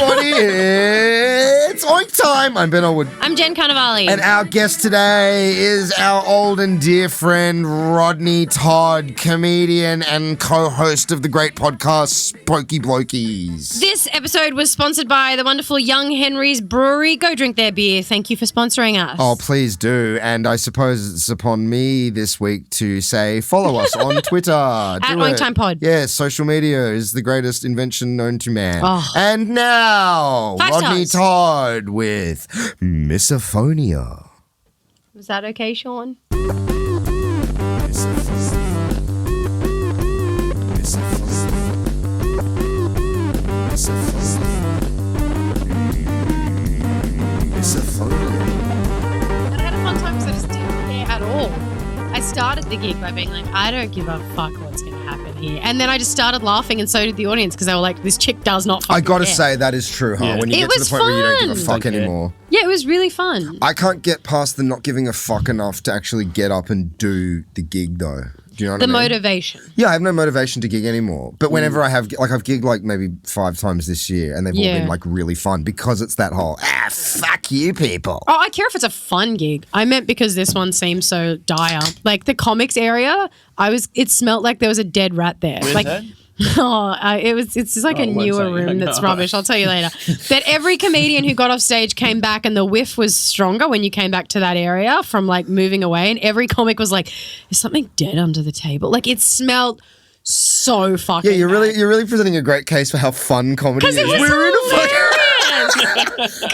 everybody. It's Oink Time. I'm Ben Elwood. I'm Jen Carnivale. And our guest today is our old and dear friend, Rodney Todd, comedian and co-host of the great podcast, Spooky Blokies. This episode was sponsored by the wonderful Young Henry's Brewery. Go drink their beer. Thank you for sponsoring us. Oh, please do. And I suppose it's upon me this week to say follow us on Twitter. At Oink Time Pod. Yes, social media is the greatest invention known to man. Oh. And now, 5 Rodney stars. Todd with Misophonia. Was that okay, Sean? And I had a fun time because I just didn't care at all. I started the gig by being like, I don't give a fuck what's going to happen here. And then I just started laughing, and so did the audience, because they were like, this chick does not fucking I gotta care. say, that is true, huh? Yeah. When you It get to the was point where you don't give a fun. fuck Don't care. anymore. Yeah, it was really fun. I can't get past the not giving a fuck enough to actually get up and do the gig, though. Do you know what The I mean? motivation. Yeah, I have no motivation to gig anymore. But whenever I have, like, I've gigged like maybe 5 times this year, and they've all Yeah. been like really fun because it's that whole fuck you people. Oh, I care if it's a fun gig. I meant because this one seems so dire. Like the comics area, it smelled like there was a dead rat there. Where's like, that? It's just like a I won't newer say. room No. that's rubbish. I'll tell you later. But every comedian who got off stage came back, and the whiff was stronger when you came back to that area from like moving away. And every comic was like, "Is something dead under the table?" Like it smelled so fucking. Yeah, you're bad. really presenting a great case for how fun comedy is. It was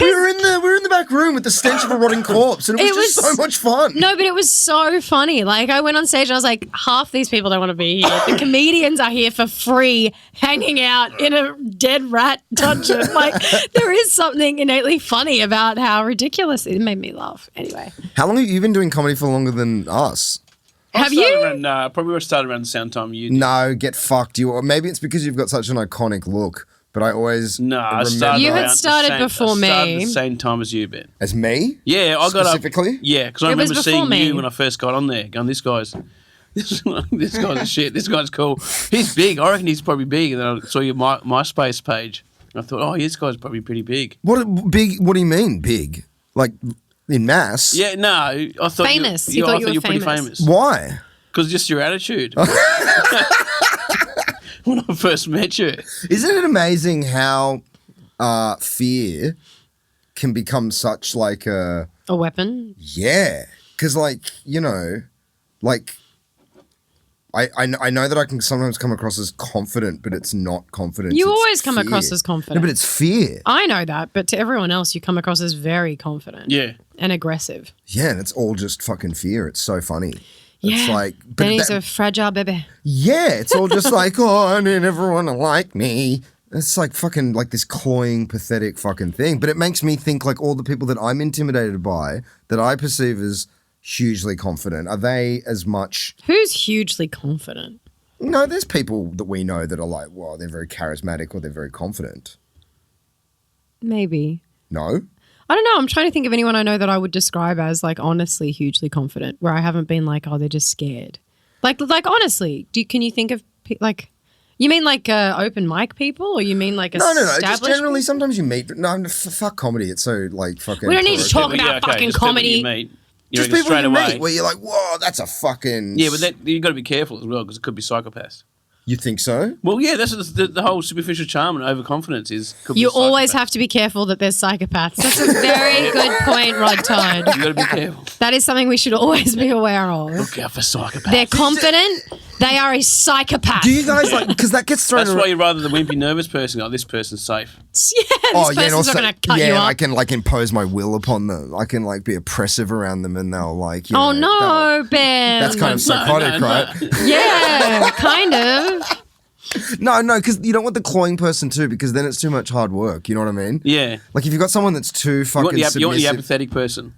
We were in the back room with the stench of a rotting corpse, and it was just so much fun. No, but it was so funny. Like I went on stage and I was like, half these people don't want to be here. The comedians are here for free, hanging out in a dead rat dungeon. Like there is something innately funny about how ridiculous it made me laugh. Anyway, How long have you been doing comedy for longer than us? have you? Probably started around the same time you did. No, get fucked. Or maybe it's because you've got such an iconic look. But I always No, I remember started. You had around the started same- before I started me. the same time as you, Ben. as me. Yeah, I got Specifically? up. Yeah, because I It was remember before seeing me. you when I first got on there. Going, this guy's a shit. This guy's cool. He's big. I reckon he's probably big. And then I saw your MySpace page. And I thought, oh, this guy's probably pretty big. What big? What do you mean big? Like in mass? Yeah, no, I thought Famous. You, You thought I you thought were you were pretty famous. famous. Why? Because just your attitude. When I first met you. Isn't it amazing how fear can become such like a A weapon? yeah? Because like I know that I can sometimes come across as confident, but it's not confidence. You it's always come fear. across as confident. No, but it's fear. I know that, but to everyone else, you come across as very confident. Yeah. And aggressive. Yeah, and it's all just fucking fear. It's so funny. Yeah. It's like, but Then he's that- a fragile baby. yeah, it's all just like, oh, I need everyone to like me. It's like fucking like this cloying, pathetic fucking thing. But it makes me think like all the people that I'm intimidated by, that I perceive as hugely confident, are they as much? Who's hugely confident? No, there's people that we know that are like, well, they're very charismatic or they're very confident. Maybe. No? I don't know. I'm trying to think of anyone I know that I would describe as like honestly hugely confident, where I haven't been like, oh, they're just scared. Like honestly, can you think of like, you mean like open mic people, or you mean like No. Just established generally, people? sometimes you meet. No, fuck comedy. It's so like fucking. We don't need to talk Yeah, about okay, fucking just people comedy. You meet, you Just reckon people straight you away. meet where you're like, whoa, that's a fucking. Yeah, but you got to be careful as well because it could be psychopaths. You think so? Well, yeah, that's the whole superficial charm and overconfidence is. Could be You a always psychopath. have to be careful that there's psychopaths. That's a very good point, Rod Todd. You got to be careful. That is something we should always be aware of. Look out for psychopaths. They're confident. They are a psychopath. Do you guys like, because that gets thrown That's around. why you're rather the wimpy, nervous person. Like, this person's safe. Yeah, this person's not going to cut you and up. I can like impose my will upon them. I can like be oppressive around them, and they'll like. Oh no, Ben. That's kind of psychotic, no. right? Yeah, kind of. No, because you don't want the cloying person too, because then it's too much hard work. You know what I mean? Yeah. Like if you've got someone that's too You fucking want the submissive. apathetic person.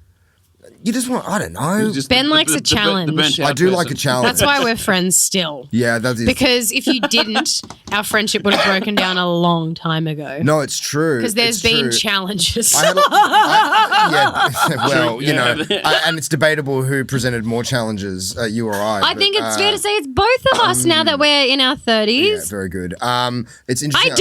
you just want, I don't know. Ben likes a challenge. I do like a challenge. That's why we're friends still. Yeah, that is. Because if you didn't, our friendship would have broken down a long time ago. No, it's true. Because there's been challenges. Well, you know, and it's debatable who presented more challenges, you or I. I think it's fair to say it's both of us now that we're in our 30s. Yeah, very good. It's interesting.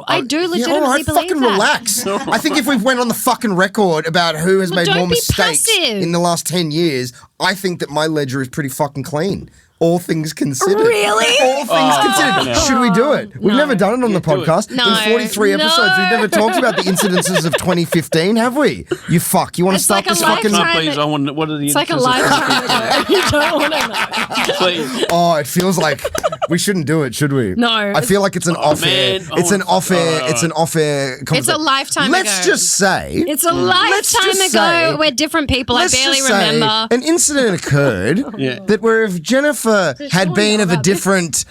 I do legitimately all right, believe fucking that. relax. I think if we've went on the fucking record about who has made don't more be mistakes passive. in the last 10 years, I think that my ledger is pretty fucking clean. All things considered. Really? All things considered. Should we do it? We've never done it on the podcast. No. In 43 episodes, we've never talked about the incidences of 2015, have we? You fuck. You want to start like this a fucking... lifetime. Please, I want. What are the? It's like a lifetime ago. You don't want to know. Please. Oh, it feels like we shouldn't do it, should we? No. I feel like it's an off-air. man. It's an off-air. It's an off-air conversation. It's a lifetime Let's ago. just say... It's a lifetime just ago. say- We're different people. I Let's barely just say remember. an incident occurred Yeah. that where if Jennifer had been of a about this. different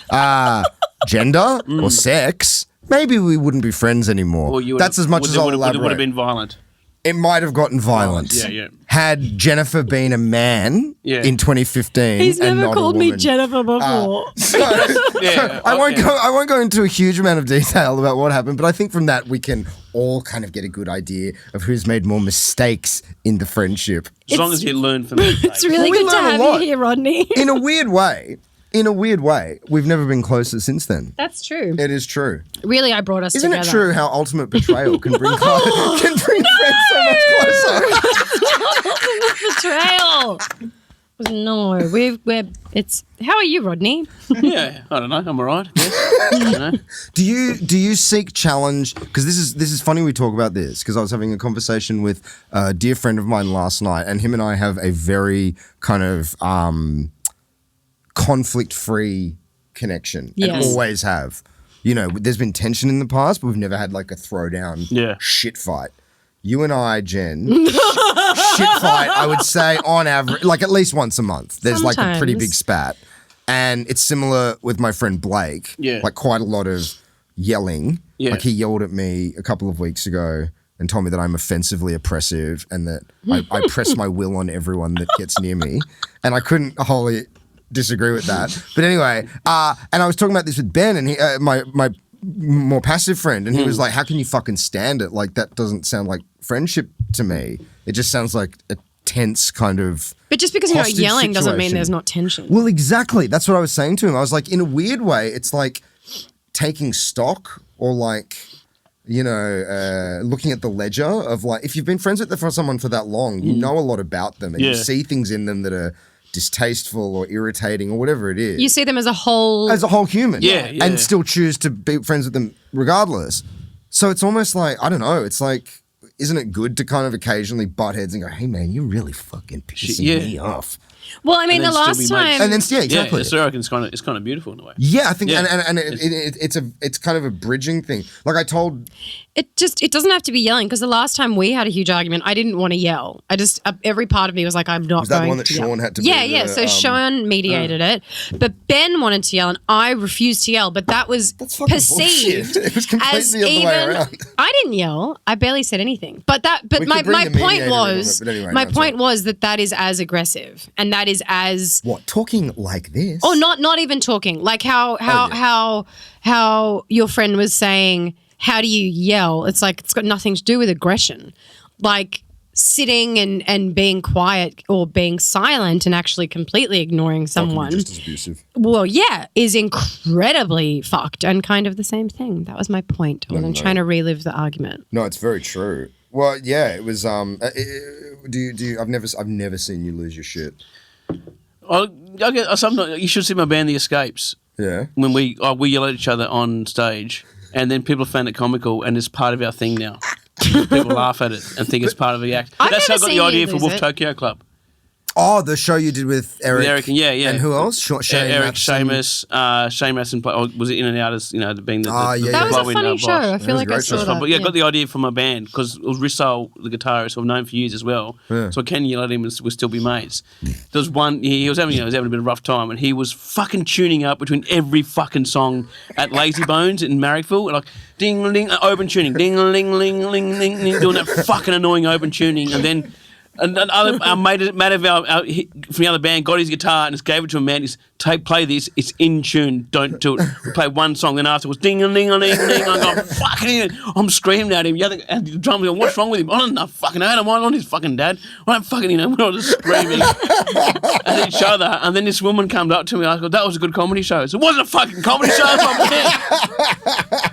gender or sex, maybe we wouldn't be friends anymore. Well, you That's as much as I'll It would have elaborate. been violent. It might have gotten violent. Yeah. Had Jennifer been a man Yeah. in 2015, He's and never not a called me woman. Jennifer before. Yeah. I won't go into a huge amount of detail about what happened, but I think from that we can all kind of get a good idea of who's made more mistakes in the friendship. As long as you learn from it. It's really We good to learn a have lot. you here, Rodney. In a weird way, we've never been closer since then. That's true. It is true. Really, I brought us Isn't together. it true how ultimate betrayal can bring friends so much closer? Betrayal. No, it's. How are you, Rodney? Yeah, I don't know. I'm alright. Yes. Do you seek challenge? Because this is funny we talk about this because I was having a conversation with a dear friend of mine last night, and him and I have a very kind of conflict-free connection, and Yes. always have. You know, there's been tension in the past, but we've never had like a throwdown shit fight. You and I, Jen, shit fight, I would say on average, like at least once a month. There's like a pretty big spat. And it's similar with my friend Blake. Yeah. Like quite a lot of yelling. Yeah. Like he yelled at me a couple of weeks ago and told me that I'm offensively oppressive and that I press my will on everyone that gets near me. And I couldn't wholly disagree with that. But anyway, and I was talking about this with Ben and he, my more passive friend, and he was like, how can you fucking stand it? Like, that doesn't sound like friendship to me. It just sounds like a tense kind of But just because you're not hostage yelling doesn't mean situation. there's not tension. Well, exactly. That's what I was saying to him. I was like, in a weird way, it's like taking stock or like, you know, looking at the ledger of like, if you've been friends with someone for that long, you know a lot about them and you see things in them that are distasteful or irritating or whatever it is. You see them as a whole. As a whole human. Yeah. And still choose to be friends with them regardless. So it's almost like, I don't know, it's like, isn't it good to kind of occasionally butt heads and go, hey man, you're really fucking pissing me off. Well, I mean, And the then still last be mates. time. And then, yeah, exactly. Yeah, so I reckon it's kind of beautiful in a way. Yeah, I think, Yeah. and it's kind of a bridging thing. Like I told, It doesn't have to be yelling because the last time we had a huge argument, I didn't want to yell. I just every part of me was like, I'm not was that the going one that to Sean yell. had to be Yeah. So Sean mediated it, but Ben wanted to yell and I refused to yell. But that was That's fucking perceived bullshit. It was completely as the other way even. around. I didn't yell. I barely said anything. But We my could bring the point mediator in on was it, but anyway, my no, point sorry. was that is as aggressive and that is as. what, talking like this? Oh, not even talking. Like how your friend was saying, how do you yell? It's like it's got nothing to do with aggression. Like sitting and being quiet or being silent and actually completely ignoring someone. Just as abusive. Well, yeah, is incredibly fucked and kind of the same thing. That was my point. I wasn't trying to relive the argument. No, it's very true. Well, yeah, it was. Do you? I've never seen you lose your shit. I get sometimes you should see my band, The Escapes. Yeah. When we yell at each other on stage, and then people find it comical, and it's part of our thing now. People laugh at it and think it's part of the act. I've That's how I never got seen the you idea for lose Wolf it. Tokyo Club. Oh, the show you did with Eric. With Eric and yeah. And who else? Eric, Seamus, Seamus, and was it In and Out as being the yeah, yeah. That was a blowing, funny boss. show. I was feel a like I great saw show. that. But yeah, I got the idea from my band because it was Rissole, the guitarist, who I've known for years as well. Yeah. So I can yell at him and we'll still be mates. There was one, he was having a bit of a rough time and he was fucking tuning up between every fucking song at Lazy Bones in Marrickville, like ding-a-ling, open tuning, ding-a-ling-ling-ling-ling, doing that fucking annoying open tuning. And then And our mate of from the other band got his guitar and just gave it to a man. He's play this. It's in tune. Don't do it. We played one song, then after it was ding a ding a ding a ding. I go fucking. I'm screaming at him. And the drummer going, "What's wrong with him? I don't know. Fucking hate him. I'm not his fucking dad. I don't fucking We're all just screaming at each other. And then this woman comes up to me. I go, "That was a good comedy show." I said, "It wasn't a fucking comedy show."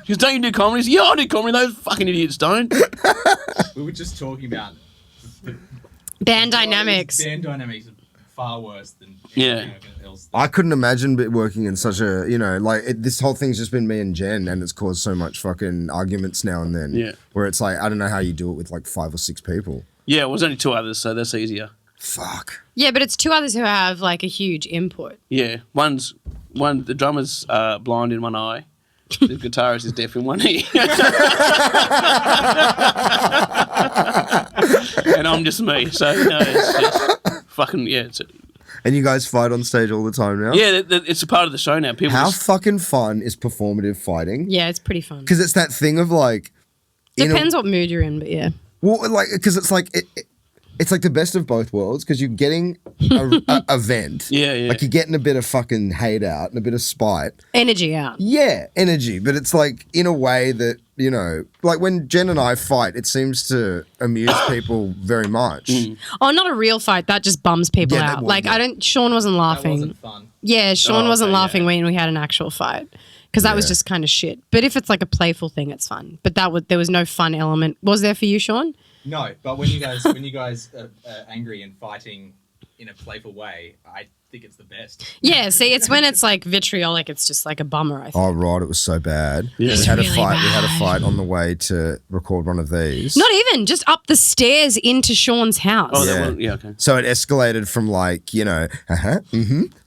She goes, "Don't you do comedy?" I said, "Yeah, I do comedy. Those fucking idiots don't." We were just talking about band dynamics. Band dynamics are far worse than Yeah. else. I couldn't imagine working in such a, this whole thing's just been me and Jen, and it's caused so much fucking arguments now and then. Yeah. Where it's like, I don't know how you do it with like 5 or 6 people. Yeah, it was only 2 others, so that's easier. Fuck. Yeah, but it's 2 others who have like a huge input. Yeah, the drummer's blind in one eye. The guitarist is deaf in one ear. And I'm just me, so it's just fucking And you guys fight on stage all the time now? Yeah, it's a part of the show now. People How fucking fun is performative fighting? Yeah, it's pretty fun. Because it's that thing of like... Depends what mood you're in, but yeah. Well, like, because it's like... It's like the best of both worlds because you're getting a vent. Yeah. Like you're getting a bit of fucking hate out and a bit of spite. Energy out. Yeah, energy. But it's like in a way that, like when Jen and I fight, it seems to amuse people very much. Oh, not a real fight. That just bums people Yeah, out. well, Like, yeah. Sean wasn't That laughing. wasn't fun. Yeah, Sean wasn't okay, laughing yeah. when we had an actual fight. Because that was Yeah. just kind of shit. But if it's like a playful thing, it's fun. But there was no fun element. Was there for you, Sean? No, but when you guys are angry and fighting in a playful way, I think it's the best. Yeah, see, it's when it's like vitriolic, it's just like a bummer, I think. Oh, right, it was so bad. Yeah. We had a really fight. We had a bad. fight on the way to record one of these. Not even, just up the stairs into Sean's house. Oh, Yeah. that one, yeah, okay. So it escalated from like,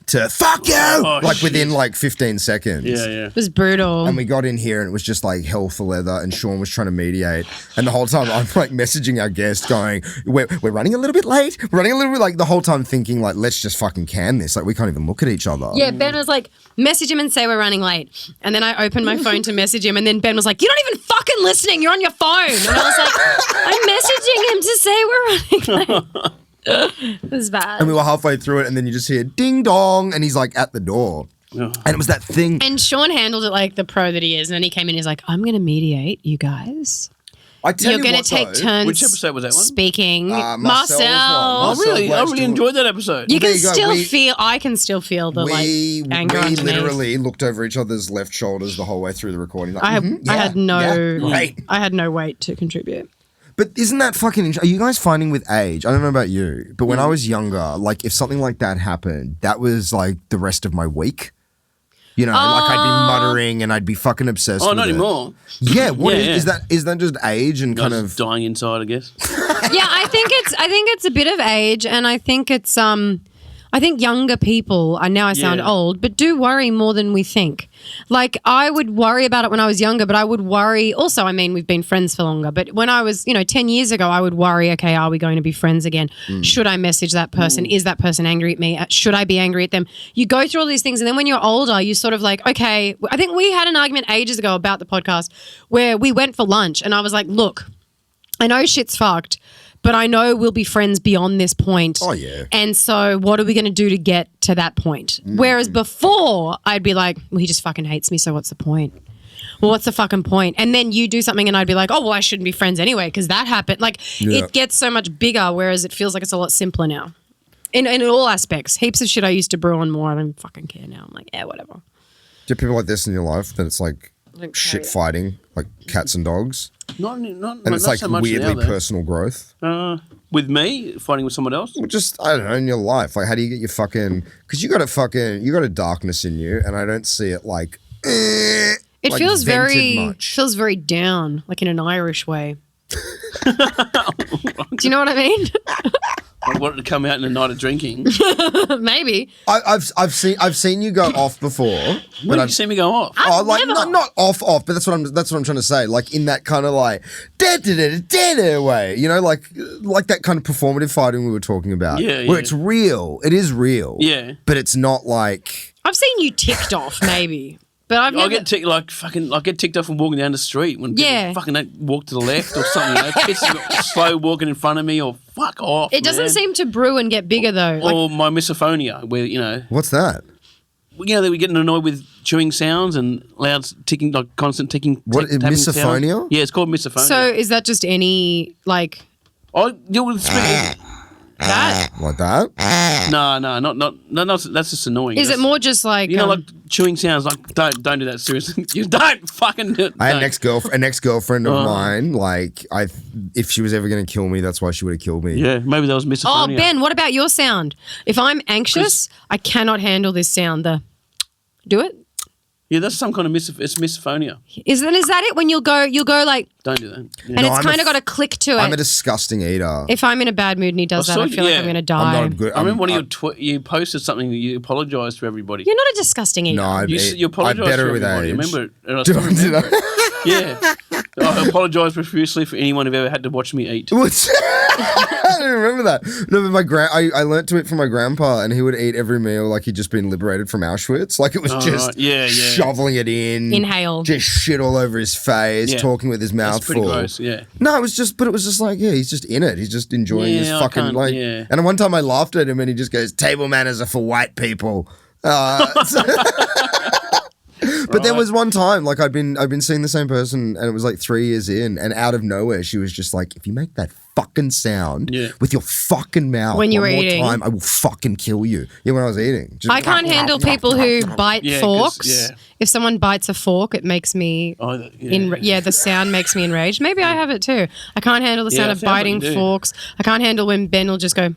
to fuck you, like within shit. like 15 seconds. Yeah. It was brutal. And we got in here and it was just like hell for leather and Sean was trying to mediate. And the whole time I'm like messaging our guest going, we're running a little bit late. We're running a little bit like the whole time thinking like, let's just fucking can this. Like we can't even look at each other. Yeah, Ben was like, message him and say we're running late. And then I opened my phone to message him, and then Ben was like, you're not even fucking listening. You're on your phone. And I was like, I'm messaging him to say we're running late. It was bad. And we were halfway through it and then you just hear ding dong and he's like at the door. Oh. And it was that thing. And Sean handled it like the pro that he is. And then he came in, he's like, I'm going to mediate you guys. I tell You're you going what, to take though, turns Which episode was that one? speaking. Marcel's Marcel. one. Oh, Marcel really? I Black's really doing- enjoyed that episode. You There can you go. still We- feel, I can still feel the we anger underneath. literally looked over each other's left shoulders the whole way through the recording. Like, I had no great. I had no weight to contribute. But isn't that fucking interesting? Are you guys finding with age? I don't know about you, but when I was younger, like if something like that happened, that was like the rest of my week. Like I'd be muttering and I'd be fucking obsessed Oh, with not it. anymore. Yeah, what Yeah, is yeah. is that just age and I kind was of dying inside, I guess. Yeah, I think it's a bit of age, and I think it's I think younger people, I know I sound Yeah. old, but do worry more than we think. Like, I would worry about it when I was younger, but I would worry also, I mean, we've been friends for longer, but when I was, 10 years ago, I would worry, okay, are we going to be friends again? Should I message that person? Is that person angry at me? Should I be angry at them? You go through all these things, and then when you're older, you sort of like, okay, I think we had an argument ages ago about the podcast where we went for lunch, and I was like, look, I know shit's fucked, but I know we'll be friends beyond this point. Oh, yeah. And so what are we going to do to get to that point? Whereas before, I'd be like, well, he just fucking hates me, so what's the point? Well, what's the fucking point? And then you do something and I'd be like, oh, well, I shouldn't be friends anyway because that happened. Like, Yeah. it gets so much bigger, whereas it feels like it's a lot simpler now. In all aspects. Heaps of shit I used to brew on more. I don't fucking care now. I'm like, yeah, whatever. Do you have people like this in your life that it's like shit fighting, like cats and dogs? Not And it's not like so much weirdly now, though. personal growth? With me, fighting with someone else? Well, just, I don't know, in your life. Like, how do you get your fucking... Because you got a darkness in you, and I don't see it like... It like feels vented much. very down, like in an Irish way. Do you know what I mean? I wanted to come out in a night of drinking. Maybe. I've seen you go off before. When but did I've you see me go off? Never. not off, but that's what I'm trying to say. Like in that kind of like way, like that kind of performative fighting we were talking about. Yeah, where yeah. it's real. It is real. Yeah. But it's not like I've seen you ticked off, maybe. But I've never. I get ticked off from walking down the street when people fucking don't walk to the left or something. Slow walking in front of me or fuck off. It doesn't man. seem to brew and get bigger though. Or my misophonia, where What's that? that we're getting annoyed with chewing sounds and loud ticking, like constant ticking. What, tapping misophonia? sound. Yeah, it's called misophonia. So is that just any like you'll speak. that? Like that? No, that's just annoying. Is it more just like like chewing sounds? Like don't do that seriously. You don't fucking do it. I had Don't. an ex-girlfriend of mine, like, if she was ever going to kill me, that's why she would have killed me. Yeah, maybe that was misophonia. Oh, Ben, what about your sound? If I'm anxious, I cannot handle this sound. Do it. Yeah, that's some kind of it's misophonia. Is that it? When you'll go like, Don't do that. Yeah. and it's kind of got a click to it. I'm a disgusting eater. If I'm in a bad mood and he does I that, I saw- feel like yeah. I'm going to die. I'm not good. I remember one of your you posted something that you apologised to everybody. You're not a disgusting eater. No, You apologised better to with everybody. age. Remember? And I Did still I- did remember. I- Yeah. I apologise profusely for anyone who ever had to watch me eat. What's I don't remember that. No, but I learnt to it from my grandpa, and he would eat every meal like he'd just been liberated from Auschwitz. Like it was just right. Yeah. shoveling it in, Inhale. just shit all over his face, Yeah. talking with his mouth That's pretty full. gross, yeah. No, it was just like, yeah, he's just in it. He's just enjoying his Yeah, I fucking can't- like. yeah. And one time I laughed at him, and he just goes, "Table manners are for white people." But there was one time, like I've been seeing the same person, and it was like 3 years in, and out of nowhere, she was just like, "If you make that fucking sound with your fucking mouth When you one were more eating. time, I will fucking kill you." Yeah, when I was eating. Just I can't handle people who bite Yeah, 'cause- forks. yeah. If someone bites a fork, it makes me the sound makes me enraged. Maybe I have it too. I can't handle the sound Yeah, of it sounds like biting you do. forks. I can't handle when Ben will just go.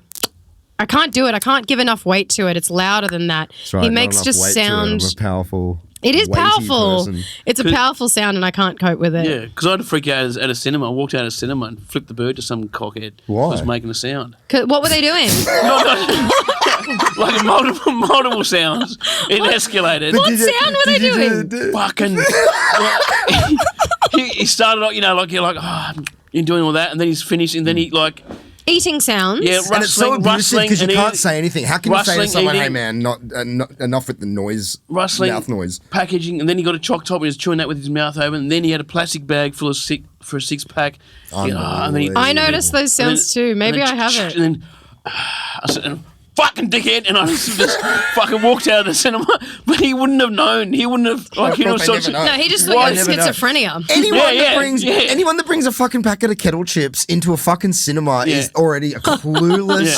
I can't do it. I can't give enough weight to it. It's louder than that. That's right, He not makes enough just weight to it. sound. I'm a powerful. It is weighty powerful. person. It's a powerful sound, and I can't cope with it. Yeah, because I had to freak out at a cinema. I walked out of a cinema and flipped the bird to some cockhead Why? who was making a sound. What were they doing? Like multiple sounds. It escalated. What sound were they doing? Fucking. he started off, like you're like, oh, you're doing all that, and then he's finished, and then he like, Eating sounds. yeah, And it's so abusive because you and can't say anything. How can you say to rustling, someone, "Hey eating. man, not enough with the noise, rustling, mouth noise"? packaging, and then he got a choc top and he was chewing that with his mouth open, and then he had a plastic bag full of for a 6-pack. And then he, I noticed those sounds too. Maybe I have it. And then I said, "Fucking dickhead!" And I just fucking walked out of the cinema. But he wouldn't have known. He wouldn't have They never know. No, he just thought Why? you had Never know. schizophrenia. Anyone that brings a fucking packet of kettle chips into a fucking cinema Yeah. is already a clueless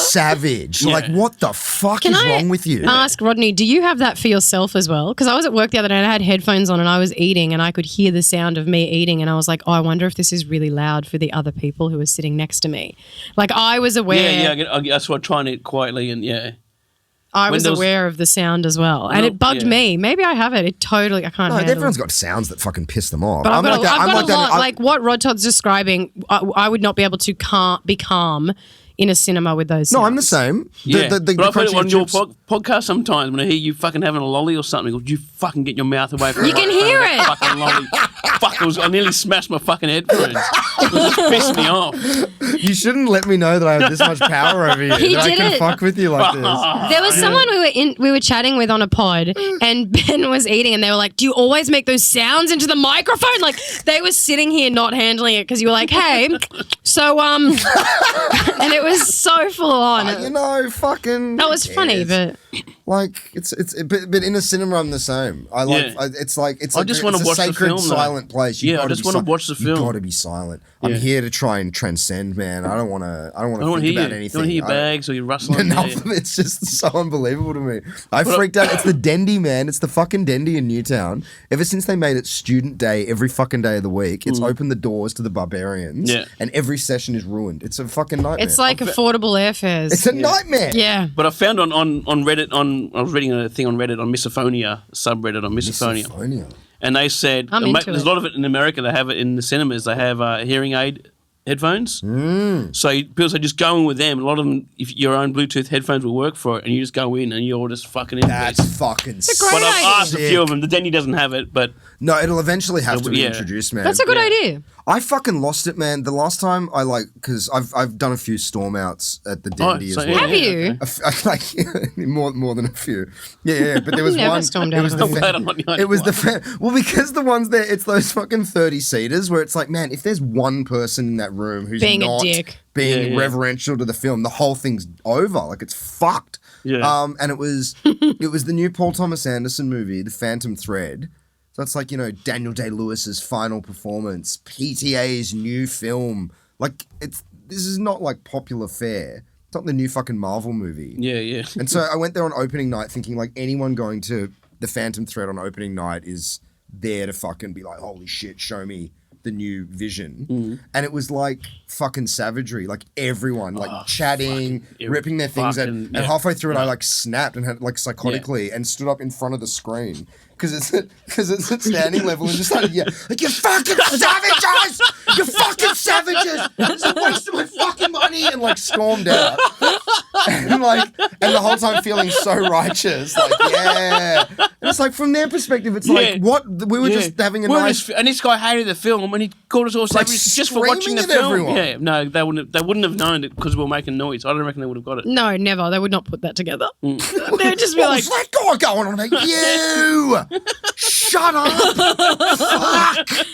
savage. Yeah. Like, what the fuck Can is I wrong with you? Ask Rodney, do you have that for yourself as well? Because I was at work the other day and I had headphones on and I was eating and I could hear the sound of me eating and I was like, oh, I wonder if this is really loud for the other people who are sitting next to me. Like I was aware. That's why I try and eat quietly and yeah. I was there was- aware of the sound as well, and it bugged me. Maybe I have it. I can't No, handle everyone's it. got sounds that fucking piss them off. But I've got, I'm a like that. lot. Like what Rod Todd's describing, I would not be able to be calm in a cinema with those sounds. No, I'm the same. Yeah, The but I've heard it crunchy on your chips- podcast sometimes when I hear you fucking having a lolly or something. Would you fucking get your mouth away from You can hear it. Fucking lolly. Fuck, I nearly smashed my fucking headphones. It just pissed me off. You shouldn't let me know that I have this much power over you. He that I did can it. fuck with you like this. There was someone we were chatting with on a pod, and Ben was eating, and they were like, "Do you always make those sounds into the microphone?" Like they were sitting here not handling it because you were like, "Hey, so and it was so full on. Fucking. That was funny, but like but in a cinema I'm the same. I like Yeah. it's like I just wanna it's a watch the sacred film, though. silent place. Yeah, I just wanna watch the film. You got to be silent. I'm Yeah. here to try and transcend, man. I don't want to. I don't want I don't to think hear about you. anything. Don't hear your I- bags or your rustling. Enough Yeah. of it's just so unbelievable to me. I freaked out. It's the Dendy, man. It's the fucking Dendy in Newtown. Ever since they made it student day every fucking day of the week, it's opened the doors to the barbarians. Yeah. And every session is ruined. It's a fucking nightmare. it's like affordable airfares. It's a nightmare. Yeah. But I found on Reddit, I was reading a thing on Reddit on Misophonia, subreddit on Misophonia. Misophonia. And they said, I'm into there's it. a lot of it in America, they have it in the cinemas, they have a hearing aid headphones. So people say just go in with them. A lot of them, if your own Bluetooth headphones will work for it, and you just go in and you're all just fucking in. That's fucking sick. great But I've idea. asked a few of them. The Denny doesn't have it, but No, it'll eventually have to be Yeah. introduced, man. That's a good idea. I fucking lost it, man. The last time because I've done a few storm outs at the Dendy so as yeah, well. Have you? Like more than a few. Yeah. But there was Never one. stormed It out was of the a I'm glad I'm not the only it was one. well, because the ones there, it's those fucking 30-seaters where it's like, man, if there's one person in that room who's Being a not dick. being Yeah. reverential to the film, the whole thing's over. Like it's fucked. Yeah. And it was the new Paul Thomas Anderson movie, The Phantom Thread. So it's like, Daniel Day-Lewis's final performance, PTA's new film. Like this is not like popular fare. It's not the new fucking Marvel movie. yeah. And so I went there on opening night thinking like anyone going to The Phantom Thread on opening night is there to fucking be like, holy shit, show me the new Vision. And it was like fucking savagery. Like everyone like chatting, fucking- ripping their things out. fucking- And yeah. halfway through it, I like snapped and had like psychotically and stood up in front of the screen. Because it's at standing level and just like, yeah, like you fucking savages! You fucking savages! It's a waste of my fucking money! And like stormed out. And the whole time feeling so righteous. Like, yeah. And it's like from their perspective, it's like, Yeah. what? We were just having a nice. And this guy hated the film, and he called us all like savages just for watching the screaming at film. everyone. Yeah, no, they wouldn't have known it because we were making noise. I don't reckon they would have got it. No, never. They would not put that together. They'd just be What like, was that guy going on about? You! Shut up! Fuck!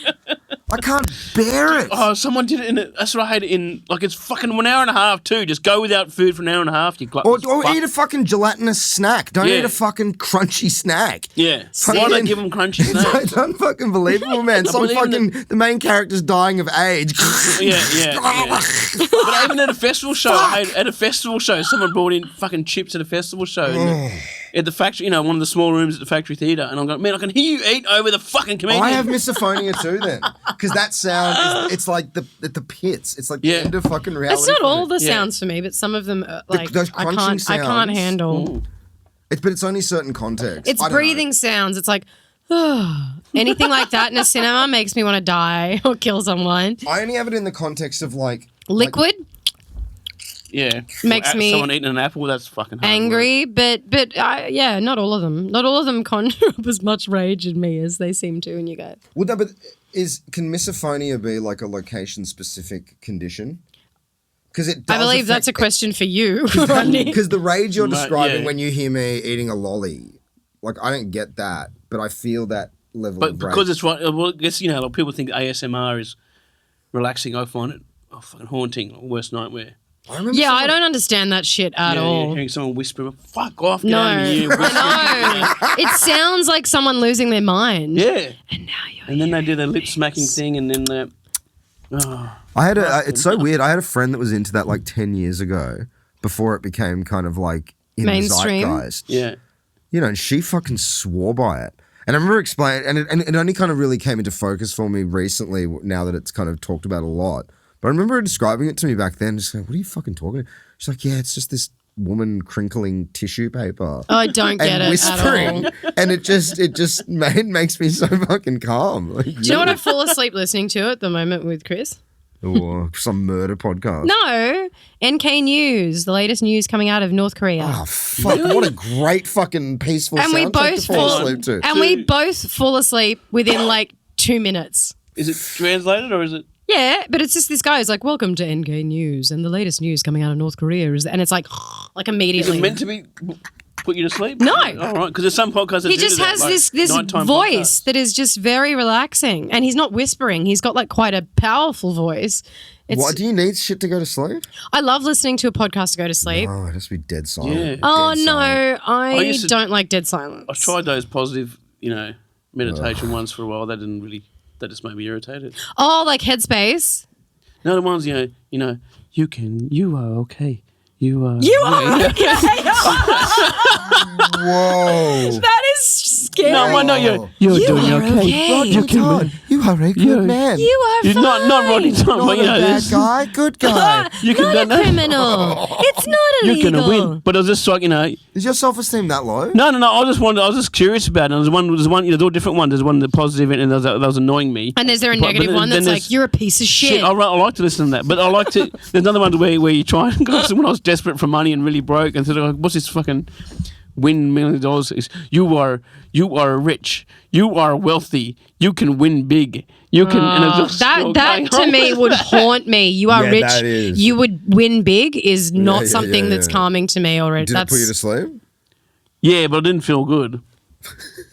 I can't bear it. Oh, someone did it in it. That's what I hate it in. Like, it's fucking 1 hour and a half, too. Just go without food for an hour and a half. You Or eat a fucking gelatinous snack. Don't Yeah. eat a fucking crunchy snack. Yeah. Fucking- Why do they give them crunchy snacks? It's unfucking believable, man. Some believing fucking the main character's dying of age. Yeah. But even at a festival show, at a festival show, someone brought in fucking chips at a festival show. At the factory, one of the small rooms at the factory theatre, and I'm going, man, I can hear you eat over the fucking comedian. I have misophonia too, then, because that sound it's like the pits. It's like the end of fucking reality. it's not for all me. the sounds for me, but some of them, like, those I crunching can't sounds. handle. But it's only certain contexts. It's I don't know. breathing sounds. It's like, anything like that in a cinema makes me want to die or kill someone. I only have it in the context of like Liquid Yeah. Makes me someone eating an apple, that's fucking hard angry, but yeah, not all of them. Not all of them conjure up as much rage in me as they seem to in you guys. Well, no, but can misophonia be like a location specific condition? Because it does I believe that's a question for you, Rodney. Because the rage you're Right, describing yeah. when you hear me eating a lolly, like I don't get that, but I feel that level But of rage. because it's right, well, I guess, like people think ASMR is relaxing. I find it fucking haunting, worst nightmare. I remember Yeah, I someone- don't understand that shit at all. Hearing someone whisper, fuck off, get No, out of here. I know. It sounds like someone losing their mind. Yeah. And now you're And then they do their lip smacking thing, and then they I had it's so weird. I had a friend that was into that like 10 years ago before it became kind of like in Mainstream? the zeitgeist. yeah. And she fucking swore by it. And I remember explaining, and it only kind of really came into focus for me recently now that it's kind of talked about a lot. But I remember her describing it to me back then, just like, what are you fucking talking about? She's like, yeah, it's just this woman crinkling tissue paper. I don't get and it whispering. at all. And it just makes me so fucking calm. Like, Do you know what I fall asleep listening to at the moment with Chris? Or some murder podcast. No, NK News, the latest news coming out of North Korea. Oh, fuck. What a great fucking peaceful and we soundtrack both to fall asleep to. and we both fall asleep within like 2 minutes. Is it translated or is it? Yeah, but it's just this guy who's like, "Welcome to NK News, and the latest news coming out of North Korea is," and it's like Is immediately. it meant to be put you to sleep? No. All right, because there's some podcasts that He do just that, has like this nighttime voice podcasts. that is just very relaxing, and he's not whispering. He's got like quite a powerful voice. What, do you need shit to go to sleep? I love listening to a podcast to go to sleep. Oh, it has to be dead silent. Yeah. Oh Dead no, silent. I used to- don't like dead silence. I tried those positive, meditation ones for a while. That didn't really. That just made me irritated. Oh, like Headspace. No, the ones you are okay. You are. You are okay. Whoa. That is scary. No, I know you're You doing are okay. Rodney Rodney Todd, you are a good man. You are You're fine. not Rodney Todd, Not but a you know bad this. guy, good guy. You can Not a do criminal. It's not You're illegal. gonna win. But I was just like, Is your self-esteem that low? No. I was just curious about it. There's one. There's all different ones. There's one the positive, and that was annoying me. And is there a But negative one then that's like, you're a piece of shit? I like to listen to that, but I like to. There's another one where you try. When I was desperate for money and really broke, and said, like, "What's this fucking win $1 million?" Is you are rich, you are wealthy, you can win big, you can. And it's just still that going to on. me would haunt me. You are Yeah, rich. that is. You would win big is not yeah, something yeah, that's yeah. calming to me already. Did it That's put you to sleep? Yeah, but I didn't feel good.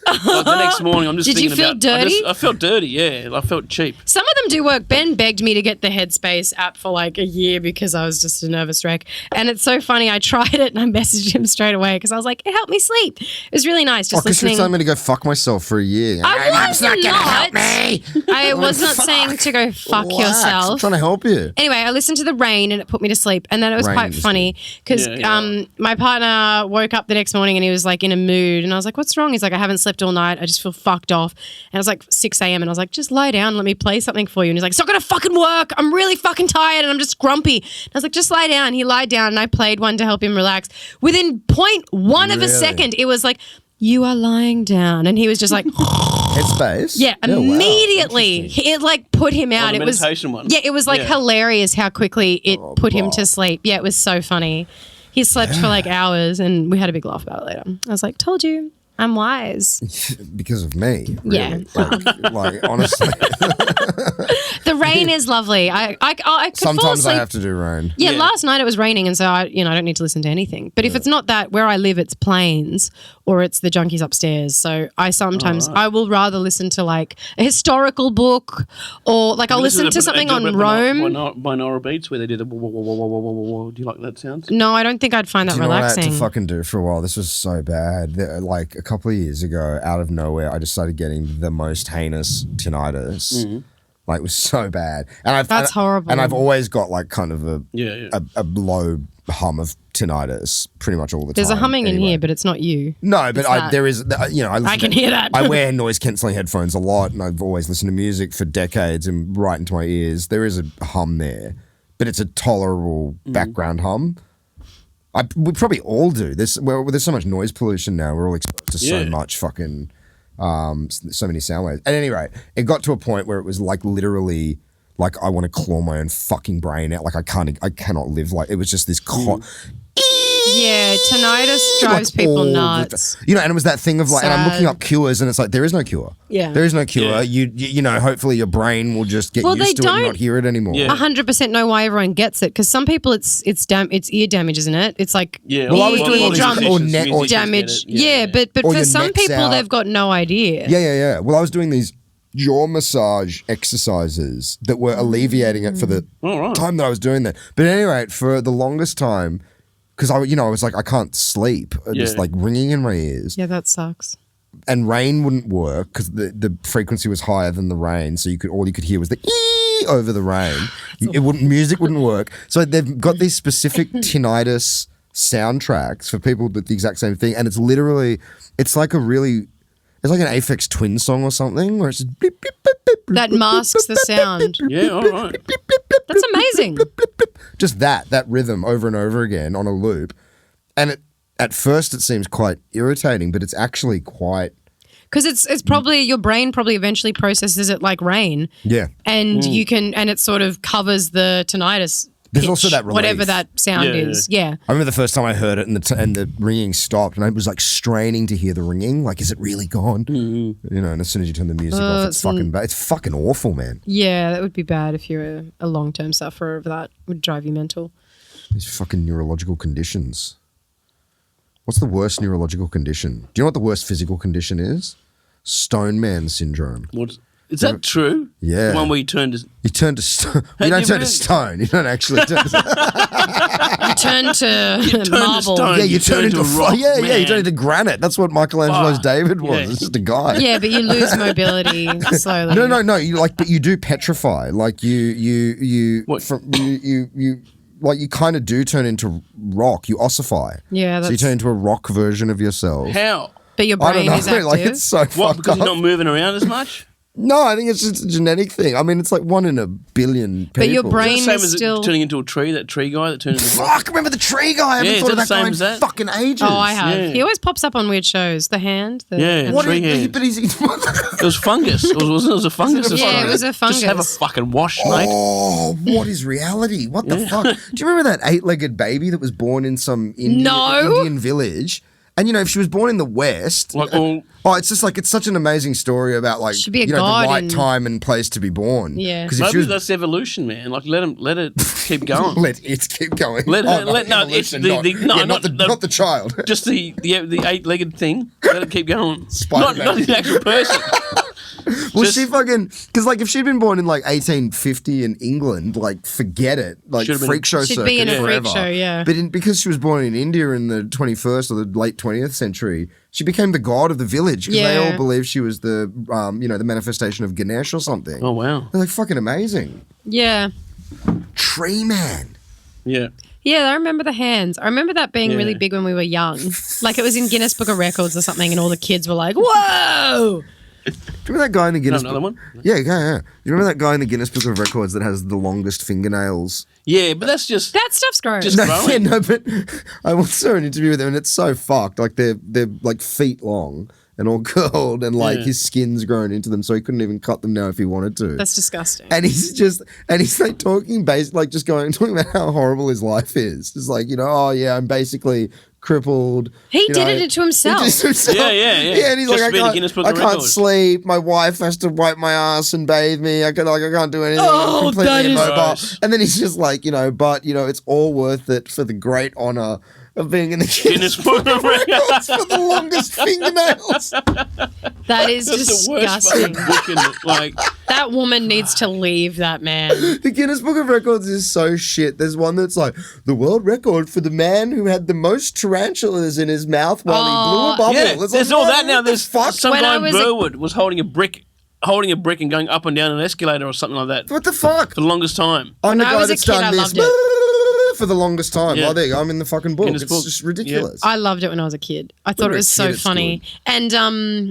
Like the next morning, I'm just Did you thinking feel about. dirty? I felt dirty. Yeah, I felt cheap. Some of them do work. Ben begged me to get the Headspace app for like a year because I was just a nervous wreck. And it's so funny. I tried it and I messaged him straight away because I was like, it helped me sleep. It was really nice just Because you're listening. telling me to go fuck myself for a year. I was That's not gonna help not. me. I was not saying to go fuck Relax, I'm yourself. trying to help you. Anyway, I listened to the rain and it put me to sleep. And then it was Rain quite industry. funny because Yeah. my partner woke up the next morning and he was like in a mood. And I was like, what's wrong? He's like, I haven't slept all night. I just feel fucked off. And it was like 6 a.m. and I was like, just lie down. Let me play something for you. And he's like, it's not going to fucking work. I'm really fucking tired and I'm just grumpy. And I was like, just lie down. He lied down and I played one to help him relax. Within 0.1 of a Really? second, it was like, you are lying down. And he was just like, Headspace? yeah, wow. immediately. It like put him out. the It was meditation one. Yeah, it was like Yeah. hilarious how quickly it put him to Bob. sleep. Yeah, it was so funny. He slept for like hours and we had a big laugh about it later. I was like, told you, I'm wise. Because of me. Yeah. Really. Like, honestly. The rain is lovely. I could fall Sometimes asleep. I have to do rain. Yeah, Yeah. last night it was raining, and so I don't need to listen to anything. But if it's not that, where I live, it's plains or it's the junkies upstairs. So I sometimes I will rather listen to like a historical book or like I'll listen to something on Rome. Binaural beats where they do the whoa, whoa, whoa, whoa, whoa, whoa, whoa, whoa. Do you like that sound? No, I don't think I'd find that Do you know what I had relaxing. to fucking do for a while? This was so bad. Like a couple of years ago, out of nowhere, I just started getting the most heinous tinnitus. Like it was so bad. And That's horrible. And I've always got like kind of a Yeah. a low hum of tinnitus pretty much all the There's time. a humming in anyway. here, but it's not you. No, but It's that. there is, you know, I can hear that. I wear noise cancelling headphones a lot, and I've always listened to music for decades and right into my ears. There is a hum there, but it's a tolerable background hum. We probably all do. There's so much noise pollution now. We're all exposed to so Yeah. much fucking, so many sound waves. At any rate, it got to a point where it was like literally. Like I want to claw my own fucking brain out. Like I cannot live like it was just this. Yeah, tinnitus drives like people all the nuts. you know, and it was that thing of like, and I'm looking Sad. up cures, and it's like there is no cure. Yeah. there is no cure. Yeah. You know, hopefully your brain will just get Well, used they to it and don't- not hear it anymore. Yeah. 100% know why everyone gets it because some people it's ear damage, isn't it? It's like Yeah. Well, I was doing all eardrum these- or neck- or damage. Yeah, but Or for your some neck's people out. they've got no idea. Yeah. Well, I was doing these jaw massage exercises that were alleviating it for the All right. time that I was doing that. But at any rate, for the longest time, because I was like, I can't sleep. Just Yeah. like ringing in my ears. Yeah, that sucks. And rain wouldn't work because the frequency was higher than the rain, so all you could hear was the ee over the rain. Music wouldn't work. So they've got these specific tinnitus soundtracks for people with the exact same thing, and it's like it's like an Aphex Twin song or something where it's just beep, beep, beep, beep, beep, That masks the sound. Yeah, all right. That's amazing. just that rhythm over and over again on a loop, and at first it seems quite irritating, but it's actually quite Because it's probably your brain probably eventually processes it like rain. yeah. And you can and it sort of covers the tinnitus. There's pitch, also that relief. whatever that sound Yeah, is. Yeah. I remember the first time I heard it and the ringing stopped, and I was like straining to hear the ringing. Like, is it really gone? You know, and as soon as you turn the music off, it's fucking bad. It's fucking awful, man. Yeah, that would be bad if you're a long-term sufferer of that. Would drive you mental. These fucking neurological conditions. What's the worst neurological condition? Do you know what the worst physical condition is? Stone Man syndrome. Is that true? Yeah. The one where you turned to... You turn to stone. Hey, You don't you turn to really- stone. You don't actually turn to You turn to turn to marble. stone. Yeah, you turn into a rock, yeah, you man. turn into granite. That's what Michelangelo's Fuck. David was. Yeah. It's just a guy. Yeah, but you lose mobility slowly. No. But you do petrify. Like you What? like you kind of do turn into rock. You ossify. Yeah, So you that's turn into a rock version of yourself. How? But your I don't brain know. is active. Like, it's so What? fucked Because up. he's not moving around as much? No, I think it's just a genetic thing. I mean, it's like 1 in a billion people. But your Is brain it the same is as still. turning into a tree? That tree guy that turned into. Fuck, remember the tree guy? I haven't Yeah, thought is of that that the guy same in as that? fucking ages. Oh, I have. Yeah. He always pops up on weird shows. The hand. Yeah, What tree is, hand. but he's... It was fungus. It was a fungus. or Yeah, it something. was a Just have a fungus. fucking wash, mate. Oh, what is reality? What the fuck? Do you remember that 8-legged baby that was born in some No. Indian village? And, you know, if she was born in the West... Like all. Oh, it's just like, it's such an amazing story about, like, Should be a you know, god the right in- time and place to be born. Yeah. Because if she Maybe was... that's evolution, man. Like let it keep going. Let it keep going. Let Oh, her- let- no, it's evolution, not not the child. Just the 8-legged thing. Let it keep going. Not Spider-Man. the actual person. Well, Just- she fucking... Because, like, if she'd been born in, like, 1850 in England, like, forget it. Like, Should've been- freak show She'd circuit be in a freak forever. show, yeah. But because she was born in India in the 21st or the late 20th century, she became the god of the village because they Yeah. all believed she was the, you know, the manifestation of Ganesh or something. Oh wow. They're like, fucking amazing. Yeah. Tree man. Yeah. Yeah, I remember the hands. I remember that being Yeah. really big when we were young. Like it was in Guinness Book of Records or something, and all the kids were like, "Whoa!" Do you remember that guy in the Guinness Another Book? one? Yeah. You remember that guy in the Guinness Book of Records that has the longest fingernails? Yeah, but that's just. That stuff's gross. Just- No, growing. yeah, no, but I once saw an interview with him and it's so fucked. Like they're like feet long and all curled and like Yeah. his skin's grown into them so he couldn't even cut them now if he wanted to. That's disgusting. And he's like talking talking about how horrible his life is. Just like, you know, oh yeah, I'm basically crippled. He you did know. it to himself. He did it to himself. Yeah. Yeah, and he's Just like, be in the I Guinness Book can't, of I can't Records. sleep. My wife has to wipe my ass and bathe me. I can't do anything. Oh, I'm completely that is immobile. gross. And then he's just like, you know, but you know, it's all worth it for the great honor of being in the Guinness Book of Records for the longest fingernails. That is That's the worst fucking disgusting. book in it. Like, That woman needs to leave that man. The Guinness Book of Records is so shit. There's one that's like the world record for the man who had the most tarantulas in his mouth while he blew a bubble. yeah, It's there's like, all what that now. the There's fuck. some When guy I in was a- Burwood was holding a brick and going up and down an escalator or something like that What the fuck? for the longest time. I'm the I guy was a that's kid, done I this loved it. for the longest time. Yeah. Oh, there you go. I'm in the fucking book. Guinness It's book. just ridiculous. I loved it when I was a kid. I thought you're it a was kid, so it's funny. And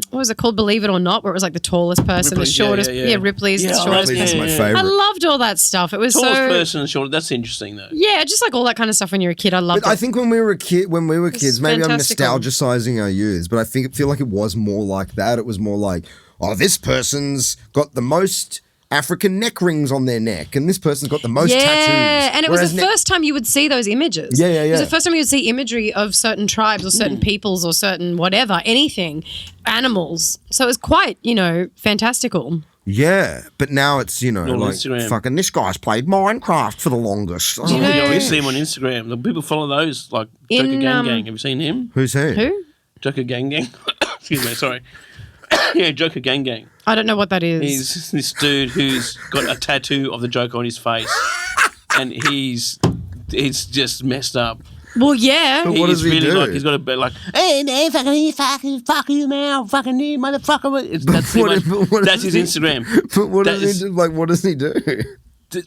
what was it called? Believe It or Not, where it was like the tallest person, Ripley's, the shortest. yeah. Ripley's the Yeah, shortest Ripley's person. my yeah. favorite. I loved all that stuff. It was Tallest so person and short. That's interesting though. yeah, just like all that kind of stuff when you're a kid. I loved But I it. think when we were kids, maybe fantastical. I'm nostalgicizing our youths, but I feel like it was more like that. It was more like, oh, this person's got the most African neck rings on their neck, and this person's got the most tattoos. Yeah, and it was Whereas the first time you would see those images. Yeah. It was the first time you would see imagery of certain tribes or certain peoples or certain whatever, anything, animals. So it was quite, fantastical. Yeah, but now it's, On like, Instagram. fucking this guy's played Minecraft for the longest. you know- Yeah, we see him on Instagram. The people follow those, like Joker In, Gang Gang. Have you seen him? Who's he? Who? Joker Gang Gang. Excuse me, sorry. Yeah, Joker Gang Gang. I don't know what that is. He's this dude who's got a tattoo of the Joker on his face, and he's just messed up. Well, yeah. But what does he do? Like, he's got a bit like, hey man, fuck you man, fucking you motherfucker. That's pretty What that's his is he- Instagram. But what That does is- he do? Like, what does he do?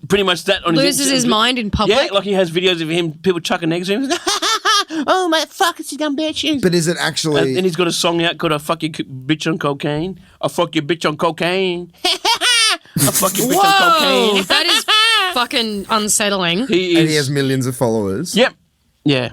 Pretty much that on Loses his mind in public. Yeah, like he has videos of him, people chucking eggs at him. Oh my fuck, it's dumb bitch. But is it actually? And he's got a song out called "I fuck your bitch on cocaine." I fuck your bitch on cocaine. I fuck your bitch on Whoa, cocaine. that is fucking unsettling. He is. and he has millions of followers. Yep. Yeah.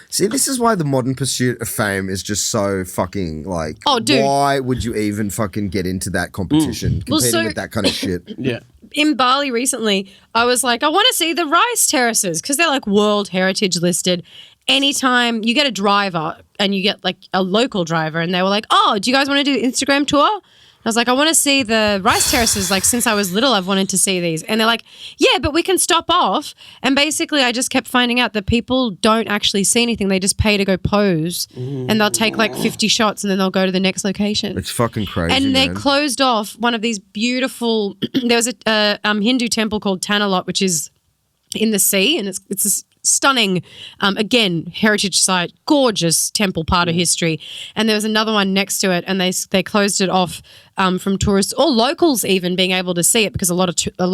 See, this is why the modern pursuit of fame is just so fucking like. Oh, dude. Why would you even fucking get into that competition, Well, competing so- with that kind of shit? Yeah. In Bali recently, I was like, I want to see the rice terraces because they're like World Heritage listed. Anytime you get a driver and you get like a local driver and they were like, oh, do you guys want to do an Instagram tour? I was like, I want to see the rice terraces. Like since I was little, I've wanted to see these. And they're like, yeah, but we can stop off. And basically I just kept finding out that people don't actually see anything. They just pay to go pose and they'll take like 50 shots and then they'll go to the next location. It's fucking crazy. And they man. closed off one of these beautiful. There was a Hindu temple called Tanalot, which is in the sea, and it's a stunning, again, heritage site, gorgeous temple, part of history. And there was another one next to it, and they closed it off from tourists or locals even being able to see it because a lot